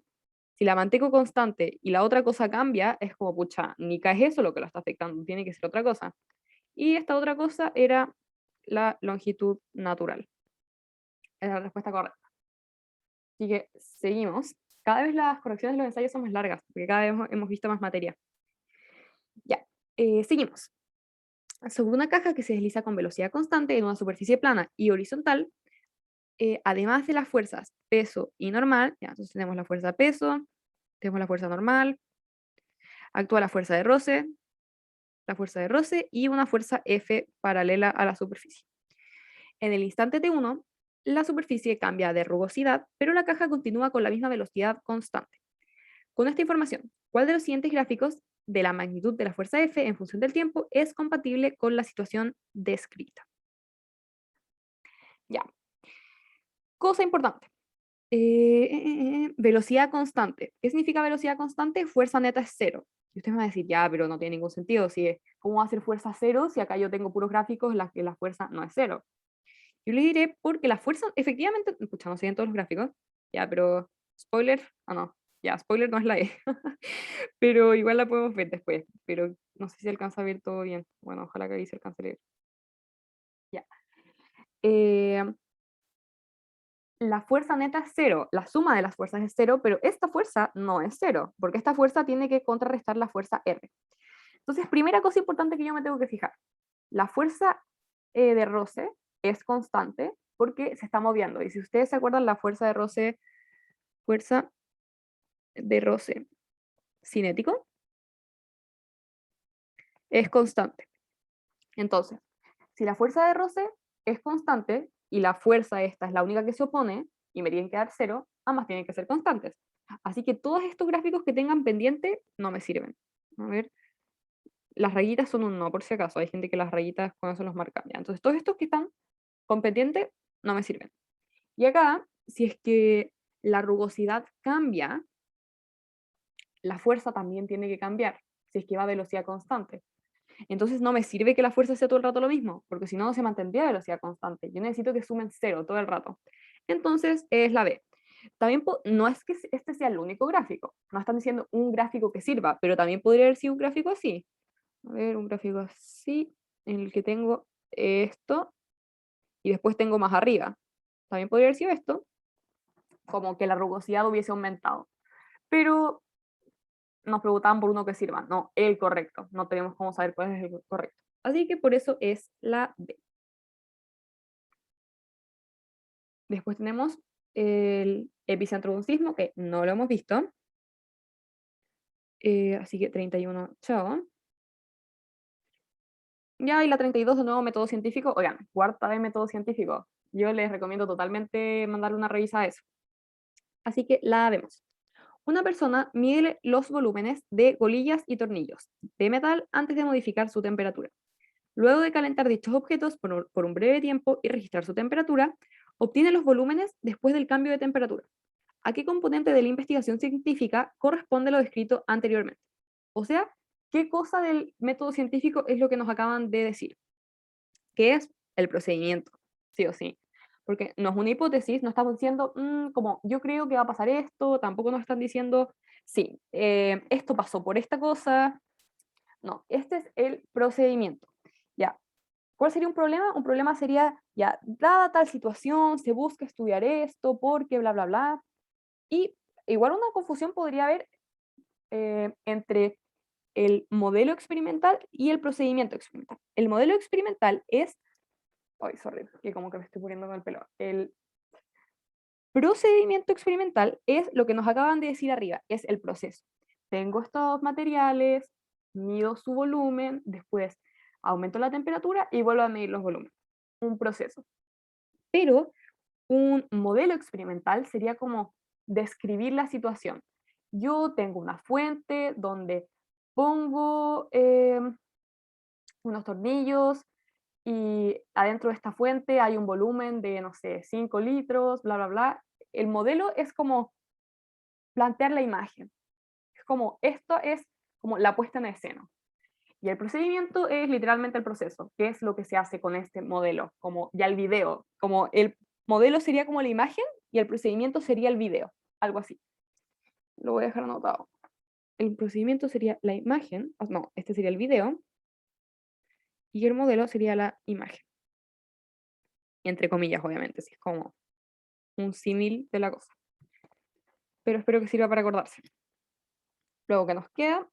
si la mantengo constante y la otra cosa cambia, es como, pucha, ni cae eso lo que lo está afectando, tiene que ser otra cosa. Y esta otra cosa era la longitud natural. Es la respuesta correcta. Así que seguimos. Cada vez las correcciones de los ensayos son más largas, porque cada vez hemos visto más materia. Ya, seguimos. Sobre una caja que se desliza con velocidad constante en una superficie plana y horizontal, además de las fuerzas peso y normal, ya, entonces tenemos la fuerza peso, tenemos la fuerza normal, actúa la fuerza de roce y una fuerza F paralela a la superficie. En el instante T1, la superficie cambia de rugosidad, pero la caja continúa con la misma velocidad constante. Con esta información, ¿cuál de los siguientes gráficos de la magnitud de la fuerza F en función del tiempo es compatible con la situación descrita? Ya. Cosa importante. Velocidad constante. ¿Qué significa velocidad constante? Fuerza neta es cero. Y usted me va a decir, ya, pero no tiene ningún sentido. ¿Cómo va a ser fuerza cero si acá yo tengo puros gráficos en los que la fuerza no es cero? Yo le diré porque la fuerza, efectivamente, escucha, no sé en todos los gráficos, ya, pero spoiler, no, ya, spoiler no es la E, pero igual la podemos ver después, pero no sé si alcanza a ver todo bien. Bueno, ojalá que ahí se alcance a leer. Ya. Eh, la fuerza neta es cero, la suma de las fuerzas es cero, pero esta fuerza no es cero, porque esta fuerza tiene que contrarrestar la fuerza R. Entonces, primera cosa importante que yo me tengo que fijar, la fuerza de roce es constante porque se está moviendo. Y si ustedes se acuerdan, la fuerza de roce cinético es constante. Entonces, si la fuerza de roce es constante y la fuerza esta es la única que se opone y me tienen que dar cero, ambas tienen que ser constantes. Así que todos estos gráficos que tengan pendiente no me sirven. A ver, las rayitas son un no, por si acaso. Hay gente que las rayitas con eso los marca. Ya, entonces, todos estos que están con pendiente no me sirven. Y acá, si es que la rugosidad cambia, la fuerza también tiene que cambiar, si es que va a velocidad constante. Entonces no me sirve que la fuerza sea todo el rato lo mismo, porque si no, no se mantendría a velocidad constante. Yo necesito que sumen cero todo el rato. Entonces es la B. También no es que este sea el único gráfico, no están diciendo un gráfico que sirva, pero también podría haber sido un gráfico así. A ver, un gráfico así, en el que tengo esto, y después tengo más arriba. También podría haber sido esto, como que la rugosidad hubiese aumentado. Pero nos preguntaban por uno que sirva, no el correcto. No tenemos cómo saber cuál es el correcto. Así que por eso es la B. Después tenemos el epicentro de un sismo, que no lo hemos visto. Así que 31, chao. Ya, y la 32 de nuevo, método científico. Oigan, cuarta de método científico. Yo les recomiendo totalmente mandarle una revisa a eso. Así que la vemos. Una persona mide los volúmenes de golillas y tornillos de metal antes de modificar su temperatura. Luego de calentar dichos objetos por un breve tiempo y registrar su temperatura, obtiene los volúmenes después del cambio de temperatura. ¿A qué componente de la investigación científica corresponde lo descrito anteriormente? O sea, ¿qué cosa del método científico es lo que nos acaban de decir? ¿Qué es el procedimiento? Sí o sí. Porque no es una hipótesis, no estamos diciendo, como yo creo que va a pasar esto, tampoco nos están diciendo, sí, esto pasó por esta cosa. No, este es el procedimiento. Ya, ¿cuál sería un problema? Un problema sería, ya, dada tal situación, se busca estudiar esto porque bla, bla, bla. Y igual una confusión podría haber entre el modelo experimental y el procedimiento experimental. El modelo experimental es, ay, sorry, que como que me estoy poniendo con el pelo. El procedimiento experimental es lo que nos acaban de decir arriba, es el proceso. Tengo estos materiales, mido su volumen, después aumento la temperatura y vuelvo a medir los volúmenes. Un proceso. Pero un modelo experimental sería como describir la situación. Yo tengo una fuente donde pongo unos tornillos y adentro de esta fuente hay un volumen de, no sé, 5 litros, bla, bla, bla. El modelo es como plantear la imagen. Es como, esto es como la puesta en escena. Y el procedimiento es literalmente el proceso, que es lo que se hace con este modelo, como ya el video, como el modelo sería como la imagen y el procedimiento sería el video, algo así. Lo voy a dejar anotado. El procedimiento sería la imagen, no, este sería el video, y el modelo sería la imagen. Entre comillas, obviamente, si es como un símil de la cosa. Pero espero que sirva para acordarse. Luego que nos queda.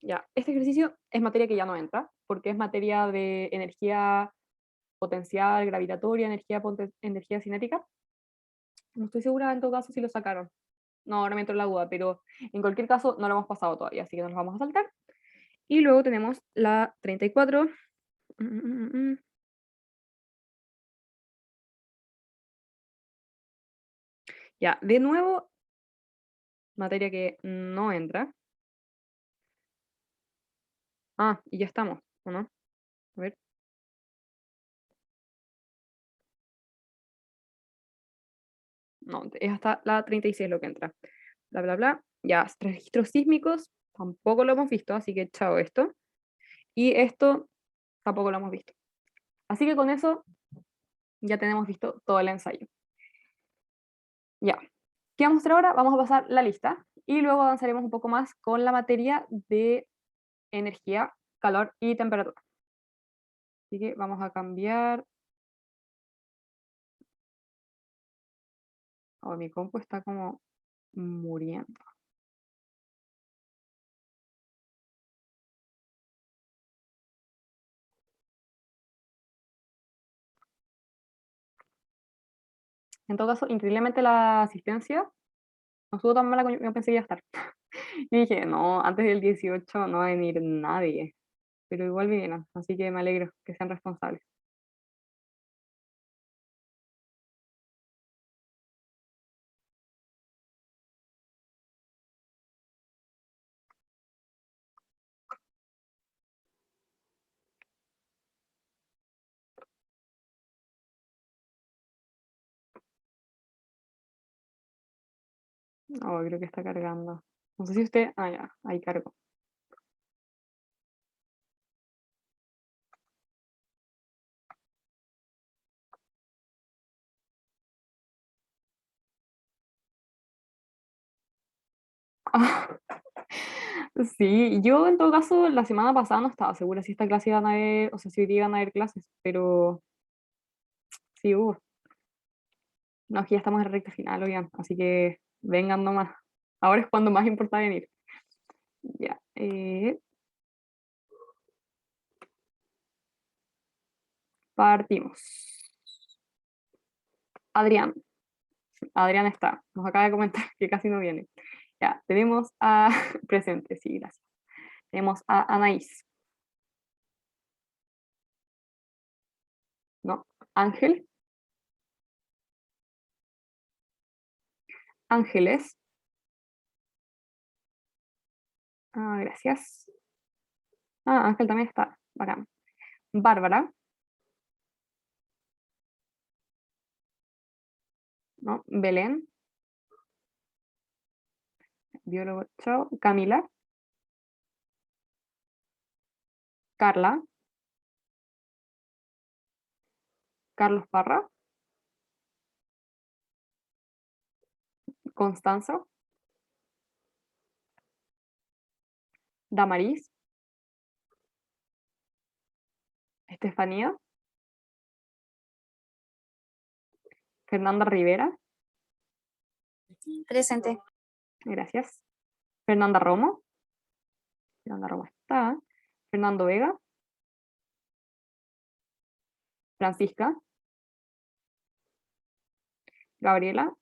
Ya, este ejercicio es materia que ya no entra, porque es materia de energía potencial, gravitatoria, energía cinética. No estoy segura en todo caso si lo sacaron. No, ahora me entró la duda, pero en cualquier caso no lo hemos pasado todavía, así que nos lo vamos a saltar. Y luego tenemos la 34. Ya, de nuevo, materia que no entra. Ah, y ya estamos, ¿o no? A ver. No, es hasta la 36 lo que entra. bla, bla, bla. Ya, registros sísmicos tampoco lo hemos visto, así que chao esto. Y esto tampoco lo hemos visto. Así que con eso ya tenemos visto todo el ensayo. Ya. ¿Qué vamos a hacer ahora? Vamos a pasar la lista y luego avanzaremos un poco más con la materia de energía, calor y temperatura. Así que vamos a cambiar. Oh, mi compu está como muriendo. En todo caso, increíblemente la asistencia no estuvo tan mala como yo pensé que iba a estar. Y dije, no, antes del 18 no va a venir nadie, pero igual vinieron, así que me alegro que sean responsables. Oh, creo que está cargando. No sé si usted. Ah, ya, ahí cargo. Ah, sí, yo en todo caso la semana pasada no estaba segura si esta clase iban a haber, o sea, si hoy día iban a haber clases, pero sí hubo. No, es que ya estamos en la recta final, oigan, así que vengan nomás. Ahora es cuando más importa venir. Ya, partimos. Adrián, Adrián está, nos acaba de comentar que casi no viene. Ya, tenemos a presente, sí, gracias. Tenemos a Anaís, ¿no? Ángel, Ángeles, ah, gracias. Ah, Ángel también está, bacán. Bárbara, ¿no? Belén, biólogo, chao. Camila, Carla, Carlos Parra, Constanzo, Damaris, Estefanía, Fernanda Rivera, Presente. gracias. Fernanda Romo, Fernanda Romo está. Fernando Vega, Francisca, Gabriela,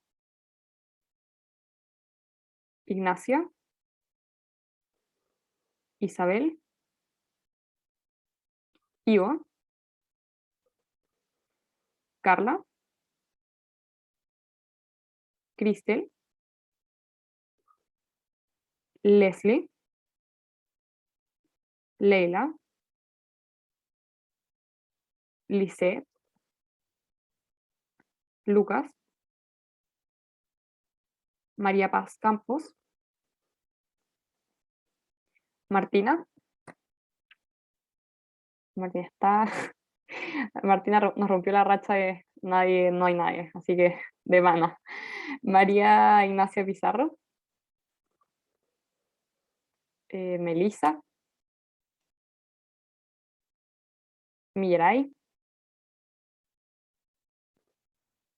Ignacia, Isabel, Ivo, Carla, Cristel, Leslie, Leila, Lisette, Lucas, María Paz Campos, Martina, Martina está, Martina nos rompió la racha de nadie, no hay nadie, así que de mana. María Ignacia Pizarro, Melissa, Millaray,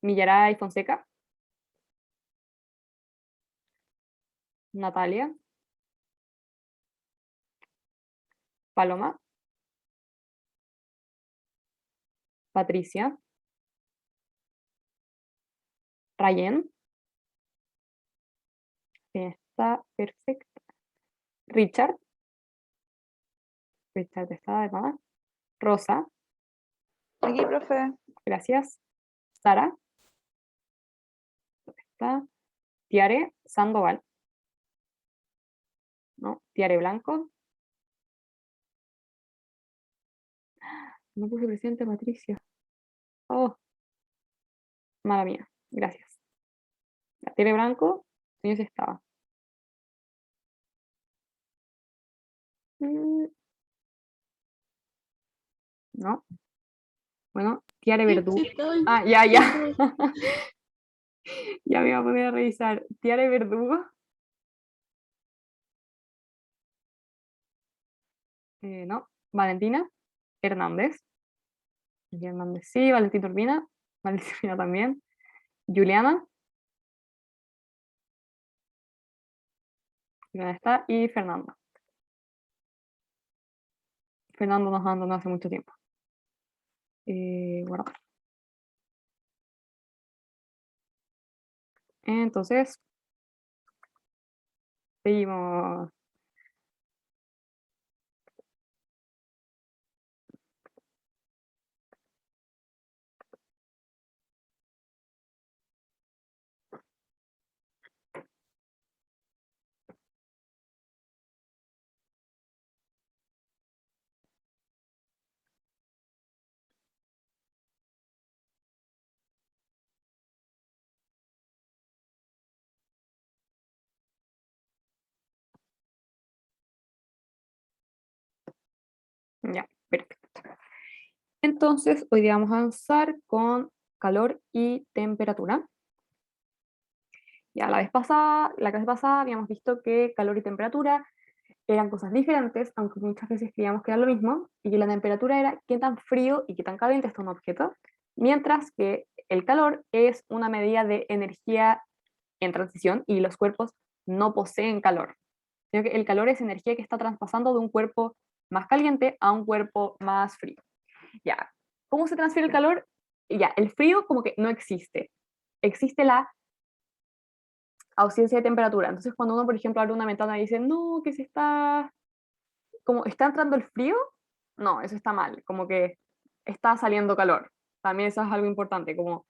Millaray Fonseca, Natalia, Paloma, Patricia, Rayen, está perfecta. Richard, Richard está de más. Rosa, Aquí, profe. gracias. Sara, está. Tiare Sandoval, ¿no? Tiare Blanco, no puse presente Patricia. Oh, mala mía, gracias. La Tiare Blanco, señor sí estaba. No. Bueno, Tiare Sí, Verdú. sí, estoy. Ah, ya. Ya me iba a poner a revisar. Tiare Verdugo. No. Valentina Hernández. Hernández sí. Valentín Urbina. Valentín Urbina también. Juliana. Juliana está. Y Fernanda. Fernando nos abandonó hace mucho tiempo. Bueno. Entonces, seguimos. Ya, perfecto. Entonces, hoy día vamos a avanzar con calor y temperatura. Ya la clase pasada habíamos visto que calor y temperatura eran cosas diferentes, aunque muchas veces creíamos que era lo mismo, y que la temperatura era qué tan frío y qué tan caliente está un objeto, mientras que el calor es una medida de energía en transición y los cuerpos no poseen calor. Sino que el calor es energía que está traspasando de un cuerpo más caliente a un cuerpo más frío. Ya, ¿cómo se transfiere el calor? Ya, el frío como que no existe. Existe la ausencia de temperatura. Entonces, cuando uno, por ejemplo, abre una ventana y dice, no, que se está, como está entrando el frío, no, eso está mal, como que está saliendo calor. También eso es algo importante, como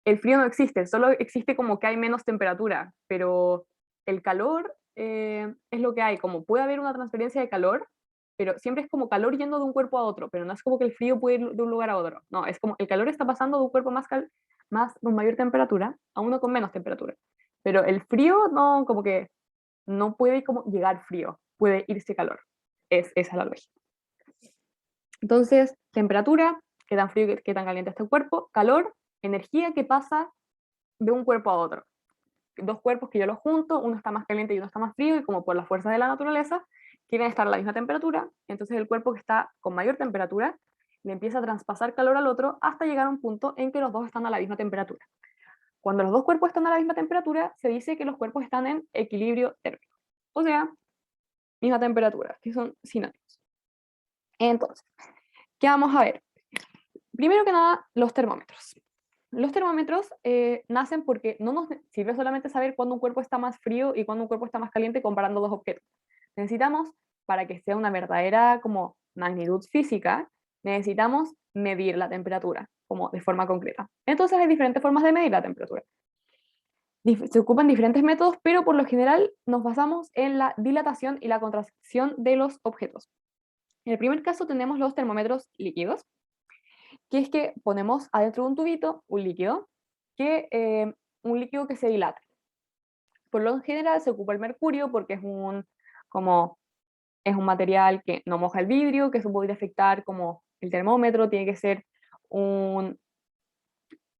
el frío no existe, solo existe como que hay menos temperatura, pero el calor es lo que hay, como puede haber una transferencia de calor, pero siempre es como calor yendo de un cuerpo a otro, pero no es como que el frío puede ir de un lugar a otro, no, es como el calor está pasando de un cuerpo más con mayor temperatura a uno con menos temperatura, pero el frío no, como que no puede como llegar frío, puede irse calor, esa es la lógica. Entonces, temperatura, qué tan frío, qué tan caliente está el cuerpo, calor, energía que pasa de un cuerpo a otro. Dos cuerpos que yo los junto, uno está más caliente y uno está más frío, y como por la fuerza de la naturaleza, quieren estar a la misma temperatura, entonces el cuerpo que está con mayor temperatura le empieza a traspasar calor al otro hasta llegar a un punto en que los dos están a la misma temperatura. Cuando los dos cuerpos están a la misma temperatura, se dice que los cuerpos están en equilibrio térmico, o sea, misma temperatura, que son sinónimos. Entonces, ¿qué vamos a ver? Primero que nada, los termómetros. Los termómetros nacen porque no nos sirve solamente saber cuándo un cuerpo está más frío y cuándo un cuerpo está más caliente comparando dos objetos. Necesitamos, para que sea una verdadera como magnitud física, necesitamos medir la temperatura, como de forma concreta. Entonces hay diferentes formas de medir la temperatura. Se ocupan diferentes métodos, pero por lo general nos basamos en la dilatación y la contracción de los objetos. En el primer caso tenemos los termómetros líquidos, que es que ponemos adentro de un tubito un líquido, un líquido que se dilata. Por lo general se ocupa el mercurio porque como, es un material que no moja el vidrio, que eso puede afectar como el termómetro, tiene que ser un,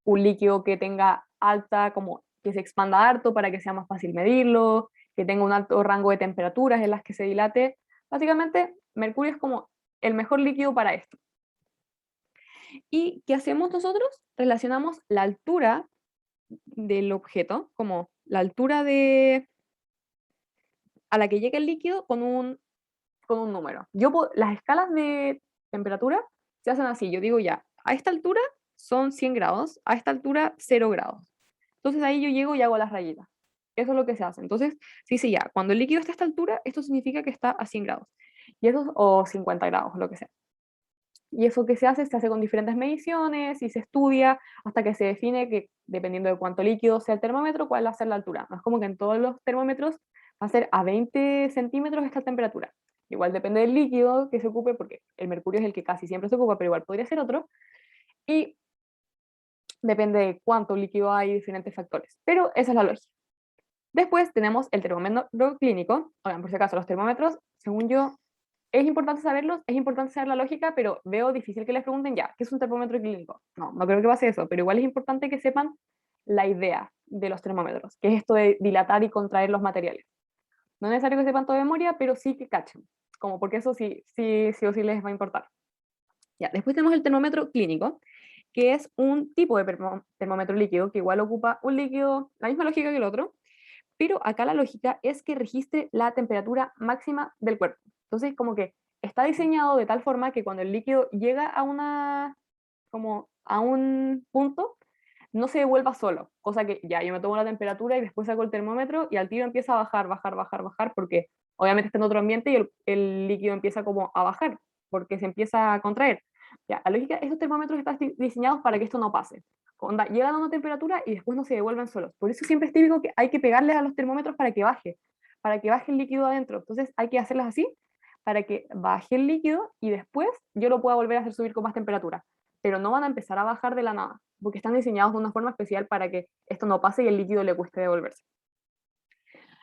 un líquido que tenga alta, como que se expanda harto para que sea más fácil medirlo, que tenga un alto rango de temperaturas en las que se dilate. Básicamente, mercurio es como el mejor líquido para esto. ¿Y qué hacemos nosotros? Relacionamos la altura del objeto, como la altura a la que llega el líquido con un número. Las escalas de temperatura se hacen así. Yo digo ya, a esta altura son 100 grados, a esta altura 0 grados. Entonces ahí yo llego y hago las rayitas. Eso es lo que se hace. Entonces, sí, sí, ya, cuando el líquido está a esta altura, esto significa que está a 100 grados. Y eso, o 50 grados, lo que sea. Y eso que se hace con diferentes mediciones y se estudia hasta que se define que, dependiendo de cuánto líquido sea el termómetro, cuál va a ser la altura. No es como que en todos los termómetros va a ser a 20 centímetros esta temperatura. Igual depende del líquido que se ocupe, porque el mercurio es el que casi siempre se ocupa, pero igual podría ser otro. Y depende de cuánto líquido hay, diferentes factores. Pero esa es la lógica. Después tenemos el termómetro clínico. Oigan, por si acaso, los termómetros, según yo, es importante saberlos, es importante saber la lógica, pero veo difícil que les pregunten ya, ¿qué es un termómetro clínico? No, no creo que pase eso, pero igual es importante que sepan la idea de los termómetros, que es esto de dilatar y contraer los materiales. No es necesario que sepan todo de memoria, pero sí que cachen, como porque eso sí o sí les va a importar. Ya, después tenemos el termómetro clínico, que es un tipo de termómetro líquido que igual ocupa un líquido, la misma lógica que el otro, pero acá la lógica es que registre la temperatura máxima del cuerpo. Entonces, como que está diseñado de tal forma que cuando el líquido llega a como a un punto, no se devuelva solo, cosa que ya yo me tomo la temperatura y después saco el termómetro y al tiro empieza a bajar, bajar, bajar, bajar, porque obviamente está en otro ambiente y el líquido empieza como a bajar, porque se empieza a contraer. Ya, la lógica, estos termómetros están diseñados para que esto no pase. Onda, llegan a una temperatura y después no se devuelven solos. Por eso siempre es típico que hay que pegarles a los termómetros para que baje el líquido adentro. Entonces hay que hacerlas así para que baje el líquido y después yo lo pueda volver a hacer subir con más temperatura. Pero no van a empezar a bajar de la nada, porque están diseñados de una forma especial para que esto no pase y el líquido le cueste devolverse.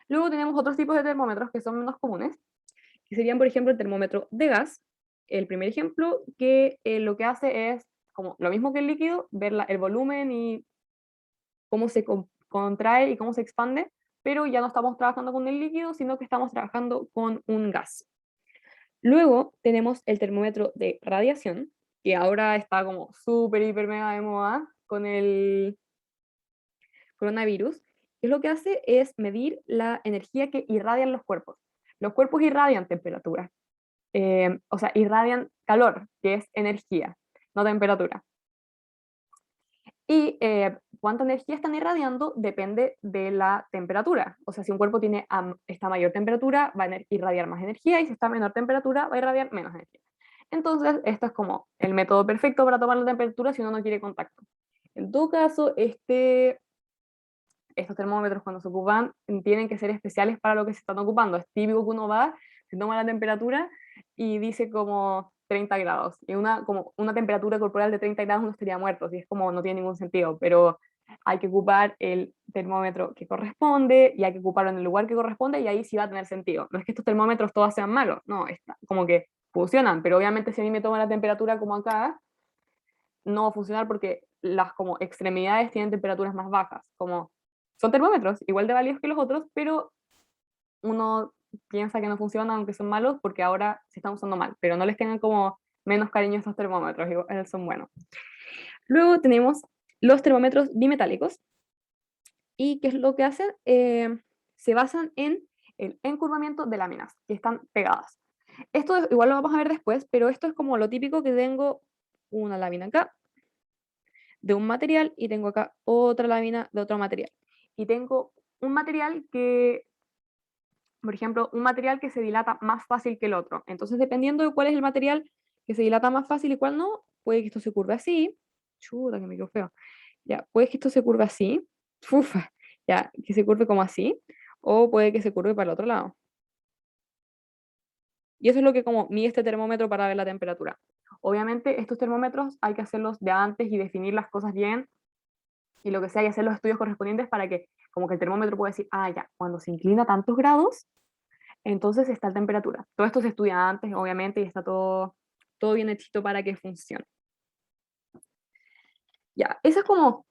Luego tenemos otros tipos de termómetros que son menos comunes, que serían, por ejemplo, el termómetro de gas. El primer ejemplo, que lo que hace es, como lo mismo que el líquido, ver el volumen y cómo se contrae y cómo se expande, pero ya no estamos trabajando con el líquido, sino que estamos trabajando con un gas. Luego tenemos el termómetro de radiación, que ahora está como súper, hiper, mega de moda con el coronavirus, que lo que hace es medir la energía que irradian los cuerpos. Los cuerpos irradian temperatura, o sea, irradian calor, que es energía, no temperatura. Y cuánta energía están irradiando depende de la temperatura. O sea, si un cuerpo tiene esta mayor temperatura, va a irradiar más energía y si está a menor temperatura, va a irradiar menos energía. Entonces, esto es como el método perfecto para tomar la temperatura si uno no quiere contacto. En todo caso, estos termómetros cuando se ocupan tienen que ser especiales para lo que se están ocupando. Es típico que uno va, se toma la temperatura y dice como 30 grados. Y como una temperatura corporal de 30 grados no estaría muerto, y es como no tiene ningún sentido, pero hay que ocupar el termómetro que corresponde y hay que ocuparlo en el lugar que corresponde y ahí sí va a tener sentido. No es que estos termómetros todos sean malos, no, como que funcionan, pero obviamente si a mí me toma la temperatura como acá, no va a funcionar porque las como extremidades tienen temperaturas más bajas, como son termómetros igual de válidos que los otros, pero uno piensa que no funcionan aunque son malos porque ahora se están usando mal, pero no les tengan como menos cariño a estos termómetros, igual son buenos. Luego tenemos los termómetros bimetálicos y ¿qué es lo que hacen? Se basan en el encurvamiento de láminas que están pegadas. Esto igual lo vamos a ver después, pero esto es como lo típico que tengo una lámina acá de un material y tengo acá otra lámina de otro material. Y tengo un material que, por ejemplo, un material que se dilata más fácil que el otro. Entonces, dependiendo de cuál es el material que se dilata más fácil y cuál no, puede que esto se curve así. Chuta, que me quedó feo. Ya, puede que esto se curve así. Ufa, ya, que se curve como así. O puede que se curve para el otro lado. Y eso es lo que como mide este termómetro para ver la temperatura. Obviamente, estos termómetros hay que hacerlos de antes y definir las cosas bien y lo que sea, y hacer los estudios correspondientes para que como que el termómetro pueda decir, ah, ya, cuando se inclina tantos grados, entonces está la temperatura. Todo esto se estudia antes, obviamente, y está todo bien hechito para que funcione. Ya, eso es como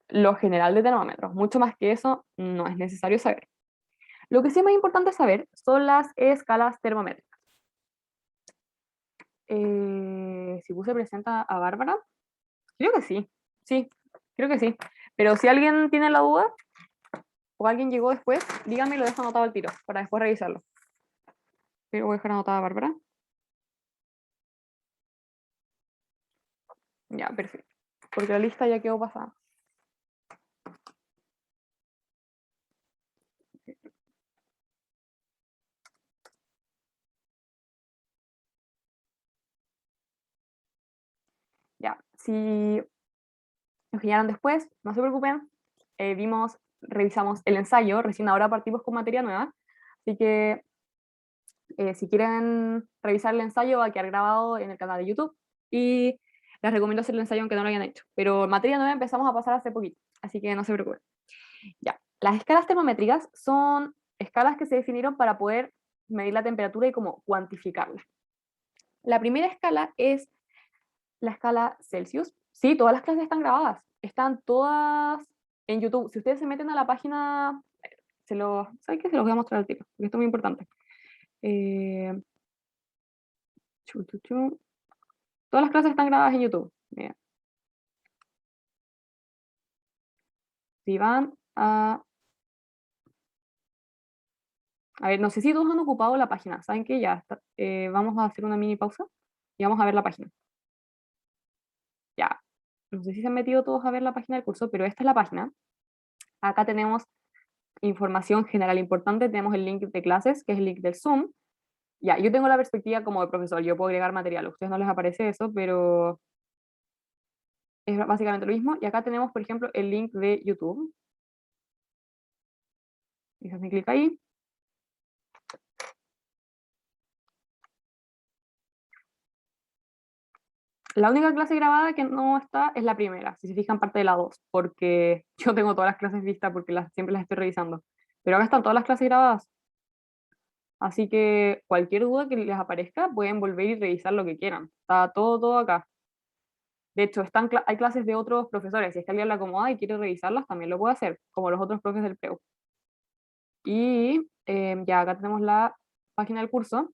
lo general de termómetros. Mucho más que eso no es necesario saber. Lo que sí es más importante saber son las escalas termométricas. Si puse presenta a Bárbara, creo que sí, creo que sí. Pero si alguien tiene la duda o alguien llegó después, dígame y lo dejo anotado al tiro para después revisarlo. Pero voy a dejar anotada a Bárbara. Ya, perfecto. Porque la lista ya quedó pasada. Ya, si nos guiaron después, no se preocupen. Revisamos el ensayo, recién ahora partimos con materia nueva. Así que si quieren revisar el ensayo, va a quedar grabado en el canal de YouTube. Y les recomiendo hacer el ensayo aunque no lo hayan hecho. Pero materia nueva empezamos a pasar hace poquito, así que no se preocupen. Ya, las escalas termométricas son escalas que se definieron para poder medir la temperatura y como cuantificarla. La primera escala es la escala Celsius. Sí, todas las clases están grabadas, están todas en YouTube. Si ustedes se meten a la página, ¿saben qué? Se los voy a mostrar al tiro, porque esto es muy importante. Todas las clases están grabadas en YouTube. Mira. Si van a... A ver, no sé si todos han ocupado la página. ¿Saben qué? Ya está. Vamos a hacer una mini pausa y vamos a ver la página. Ya. No sé si se han metido todos a ver la página del curso, pero esta es la página. Acá tenemos información general importante. Tenemos el link de clases, que es el link del Zoom. Ya, yo tengo la perspectiva como de profesor. Yo puedo agregar material. A ustedes no les aparece eso, pero es básicamente lo mismo. Y acá tenemos, por ejemplo, el link de YouTube. Y hacen clic ahí. La única clase grabada que no está es la primera, si se fijan parte de la 2, porque yo tengo todas las clases vistas porque siempre las estoy revisando. Pero acá están todas las clases grabadas. Así que cualquier duda que les aparezca, pueden volver y revisar lo que quieran. Está todo acá. De hecho, hay clases de otros profesores. Si es que alguien la acomoda y quiere revisarlas, también lo puede hacer, como los otros profes del PREU. Y ya acá tenemos la página del curso.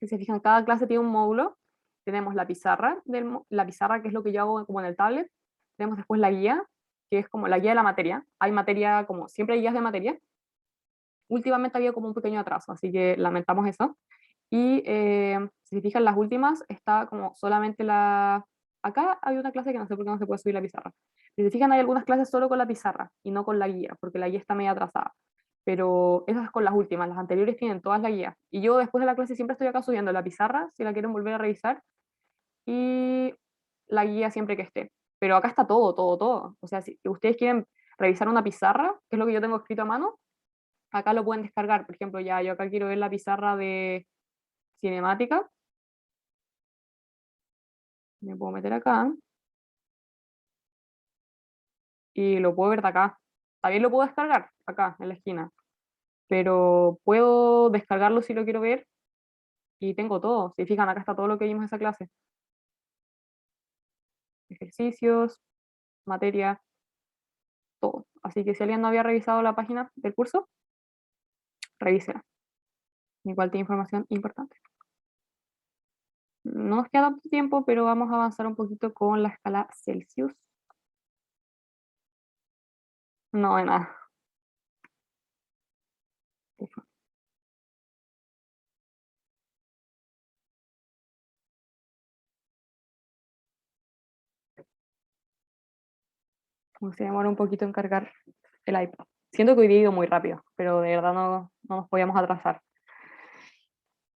Si se fijan, cada clase tiene un módulo. Tenemos la pizarra, la pizarra que es lo que yo hago como en el tablet. Tenemos después la guía, que es como la guía de la materia. Hay materia, como siempre hay guías de materia. Últimamente había como un pequeño atraso, así que lamentamos eso. Y si se fijan, las últimas está como solamente la... Acá hay una clase que no sé por qué no se puede subir la pizarra. Si se fijan, hay algunas clases solo con la pizarra y no con la guía, porque la guía está medio atrasada. Pero esas con las últimas, las anteriores tienen todas la guía. Y yo después de la clase siempre estoy acá subiendo la pizarra, si la quieren volver a revisar, y la guía siempre que esté. Pero acá está todo, todo, todo. O sea, si ustedes quieren revisar una pizarra, que es lo que yo tengo escrito a mano, acá lo pueden descargar. Por ejemplo, ya yo acá quiero ver la pizarra de cinemática. Me puedo meter acá y lo puedo ver de acá. También lo puedo descargar acá en la esquina, pero puedo descargarlo si lo quiero ver y tengo todo. Si fijan, acá está todo lo que vimos en esa clase. Ejercicios, materia, todo. Así que si alguien no había revisado la página del curso, revísela. Igual tiene información importante. No nos queda tanto tiempo, pero vamos a avanzar un poquito con la escala Celsius. No, de nada. Como se demora un poquito en cargar el iPad. Siento que hoy día he ido muy rápido, pero de verdad no nos podíamos atrasar.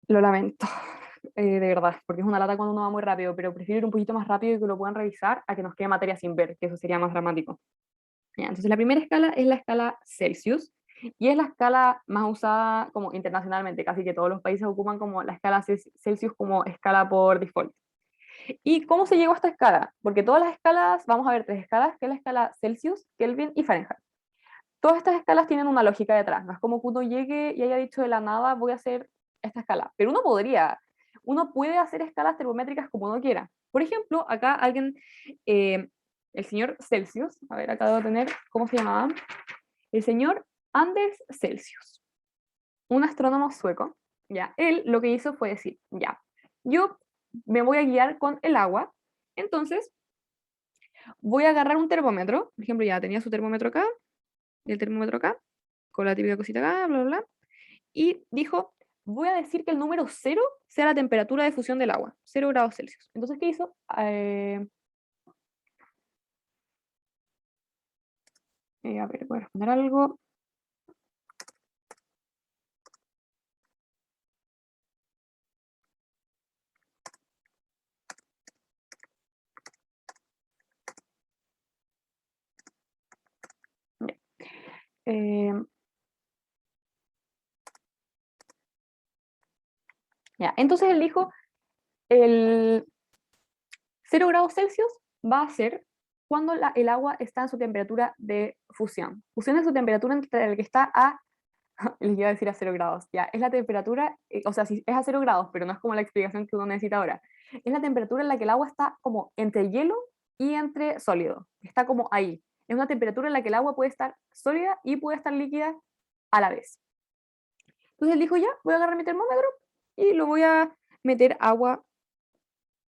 Lo lamento, de verdad, porque es una lata cuando uno va muy rápido, pero prefiero ir un poquito más rápido y que lo puedan revisar a que nos quede materia sin ver, que eso sería más dramático. Ya, entonces la primera escala es la escala Celsius y es la escala más usada como internacionalmente, casi que todos los países ocupan como la escala Celsius como escala por default. ¿Y cómo se llegó a esta escala? Porque todas las escalas, vamos a ver tres escalas, que es la escala Celsius, Kelvin y Fahrenheit. Todas estas escalas tienen una lógica detrás, no es como que uno llegue y haya dicho de la nada voy a hacer esta escala, pero uno puede hacer escalas termométricas como uno quiera. Por ejemplo, acá alguien, eh, el señor Celsius, a ver, acá debo tener, ¿cómo se llamaba? El señor Anders Celsius, un astrónomo sueco, ya, él lo que hizo fue decir, ya, yo me voy a guiar con el agua, entonces voy a agarrar un termómetro, por ejemplo, ya tenía su termómetro acá, y el termómetro acá, con la típica cosita acá, bla, bla, bla, y dijo, voy a decir que el número 0 sea la temperatura de fusión del agua, 0 grados Celsius. Entonces, ¿qué hizo? A ver, voy a responder algo. Eh, ya, entonces él dijo, el 0 grados Celsius va a ser cuando el agua está en su temperatura de fusión. Fusión es su temperatura entre el que está a Les iba a decir a 0 grados. Ya, es la temperatura, o sea, sí, es a 0 grados, pero no es como la explicación que uno necesita ahora. Es la temperatura en la que el agua está como entre hielo y entre sólido. Está como ahí. Es una temperatura en la que el agua puede estar sólida y puede estar líquida a la vez. Entonces él dijo, ya, voy a agarrar mi termómetro y lo voy a meter agua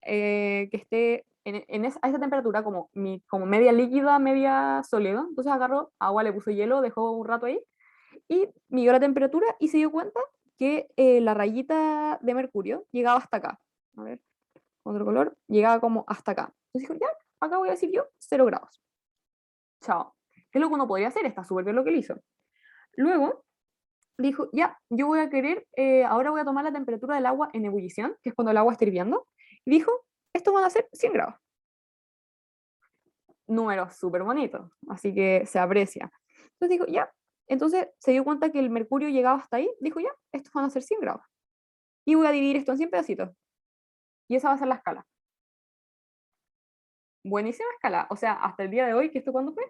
que esté a esa temperatura, como media líquida, media sólida. Entonces agarró agua, le puso hielo, dejó un rato ahí y midió la temperatura y se dio cuenta que la rayita de mercurio llegaba hasta acá. A ver, otro color, llegaba como hasta acá. Entonces dijo, ya, acá voy a decir yo 0 grados. Chao. ¿Qué es lo que uno podría hacer? Está súper bien lo que él hizo. Luego dijo, ya, yo voy a querer, ahora voy a tomar la temperatura del agua en ebullición, que es cuando el agua está hirviendo. Y dijo, estos van a ser 100 grados. Números súper bonitos, así que se aprecia. Entonces dijo, ya, entonces se dio cuenta que el mercurio llegaba hasta ahí, dijo, ya, estos van a ser 100 grados. Y voy a dividir esto en 100 pedacitos. Y esa va a ser la escala. Buenísima escala. O sea, hasta el día de hoy, ¿que esto cuándo fue?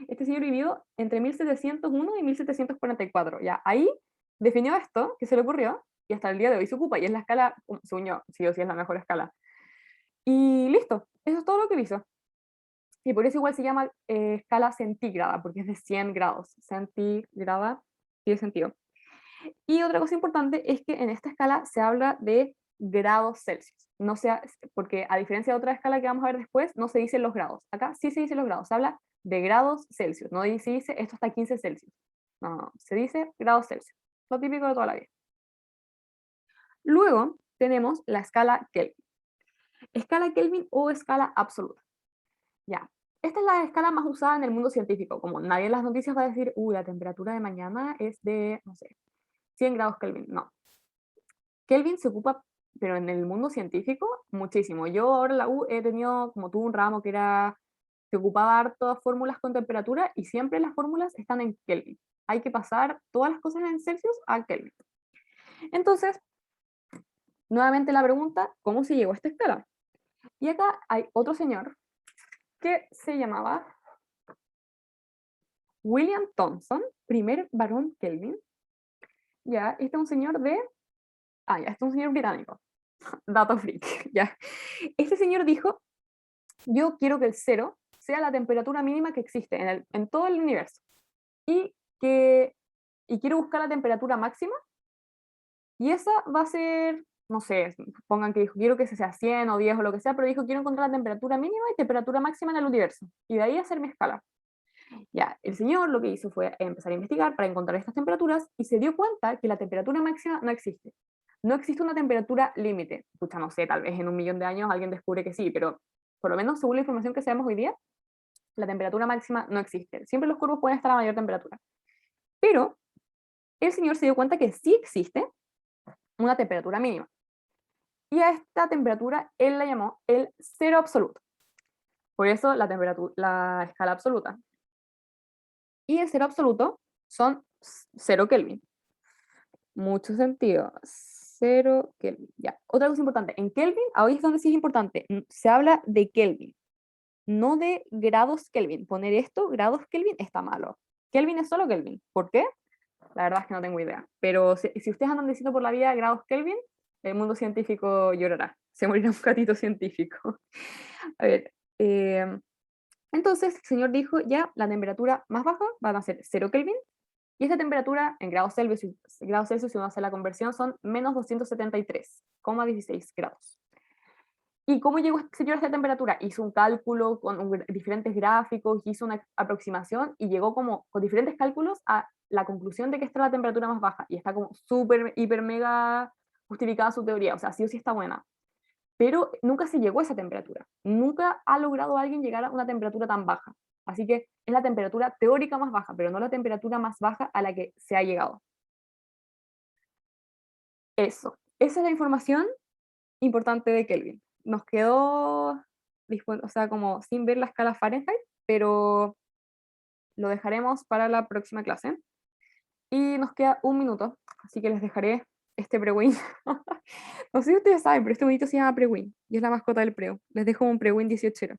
Este señor vivió entre 1701 y 1744. Ya, ahí definió esto, que se le ocurrió, y hasta el día de hoy se ocupa. Y es la escala, según yo, sí o sí es la mejor escala. Y listo, eso es todo lo que hizo. Y por eso igual se llama escala centígrada, porque es de 100 grados. Centígrada tiene sentido. Y otra cosa importante es que en esta escala se habla de grados Celsius. No sea, porque a diferencia de otra escala que vamos a ver después, no se dicen los grados. Acá sí se dicen los grados, se habla de grados Celsius. No se dice esto está a 15 Celsius. No, no, se dice grados Celsius. Lo típico de toda la vida. Luego tenemos la escala Kelvin. Escala Kelvin o escala absoluta. Ya. Esta es la escala más usada en el mundo científico. Como nadie en las noticias va a decir, la temperatura de mañana es de, no sé, 100 grados Kelvin. No. Kelvin se ocupa, pero en el mundo científico, muchísimo. Yo ahora en la U he tenido, como tuve un ramo que ocupaba hartas fórmulas con temperatura y siempre las fórmulas están en Kelvin. Hay que pasar todas las cosas en Celsius a Kelvin. Entonces, nuevamente la pregunta, ¿cómo se llegó a esta escala? Y acá hay otro señor que se llamaba William Thomson, primer varón Kelvin. Ya, este es un señor ya, este es un señor británico. Dato freak, ya. Este señor dijo, yo quiero que el cero sea la temperatura mínima que existe en todo el universo. Y quiero buscar la temperatura máxima. Y esa va a ser, no sé, pongan que dijo, quiero que sea 100 o 10 o lo que sea, pero dijo, quiero encontrar la temperatura mínima y temperatura máxima en el universo. Y de ahí hacer mi escala. Ya, el señor lo que hizo fue empezar a investigar para encontrar estas temperaturas y se dio cuenta que la temperatura máxima no existe. No existe una temperatura límite. Escucha, no sé, tal vez en 1 millón de años alguien descubre que sí, pero por lo menos según la información que sabemos hoy día, la temperatura máxima no existe. Siempre los cuerpos pueden estar a mayor temperatura. Pero el señor se dio cuenta que sí existe una temperatura mínima. Y a esta temperatura él la llamó el cero absoluto. Por eso la escala absoluta. Y el cero absoluto son 0 Kelvin. Mucho sentido. 0 Kelvin. Ya. Otra cosa importante. En Kelvin, ahí es donde sí es importante. Se habla de Kelvin, no de grados Kelvin. Poner esto, grados Kelvin, está malo. Kelvin es solo Kelvin. ¿Por qué? La verdad es que no tengo idea. Pero si ustedes andan diciendo por la vida grados Kelvin, el mundo científico llorará. Se morirá un gatito científico. A ver. Entonces, el señor dijo, ya, la temperatura más baja va a ser 0 Kelvin. Y esta temperatura en grados Celsius, si uno hace la conversión, son menos 273,16 grados. ¿Y cómo llegó este señor a esta temperatura? Hizo un cálculo con diferentes gráficos, hizo una aproximación y llegó como con diferentes cálculos a la conclusión de que esta es la temperatura más baja. Y está como súper, hiper, mega justificada su teoría. O sea, sí o sí está buena. Pero nunca se llegó a esa temperatura. Nunca ha logrado alguien llegar a una temperatura tan baja. Así que es la temperatura teórica más baja, pero no la temperatura más baja a la que se ha llegado. Eso. Esa es la información importante de Kelvin. Nos quedó, o sea, como sin ver la escala Fahrenheit, pero lo dejaremos para la próxima clase. Y nos queda 1 minuto, así que les dejaré este Prewin. No sé si ustedes saben, pero este bonito se llama Prewin y es la mascota del Preu. Les dejo un Prewin 18.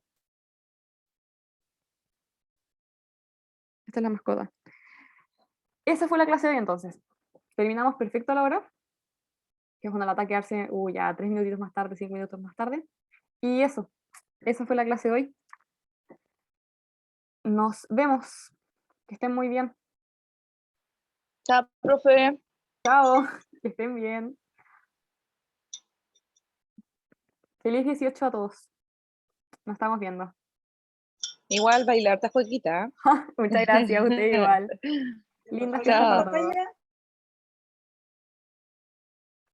Esta es la mascota. Esa fue la clase de hoy entonces. terminamos perfecto a la hora, que es una lata quedarse ya 3 minutitos más tarde, 5 minutos más tarde. Y eso fue la clase de hoy. Nos vemos. Que estén muy bien. Chao, profe. Chao. Que estén bien. Feliz 18 a todos. Nos estamos viendo. Igual bailar ta jueguita. Muchas gracias, a usted igual. Lindas fiestas para Chao. todos.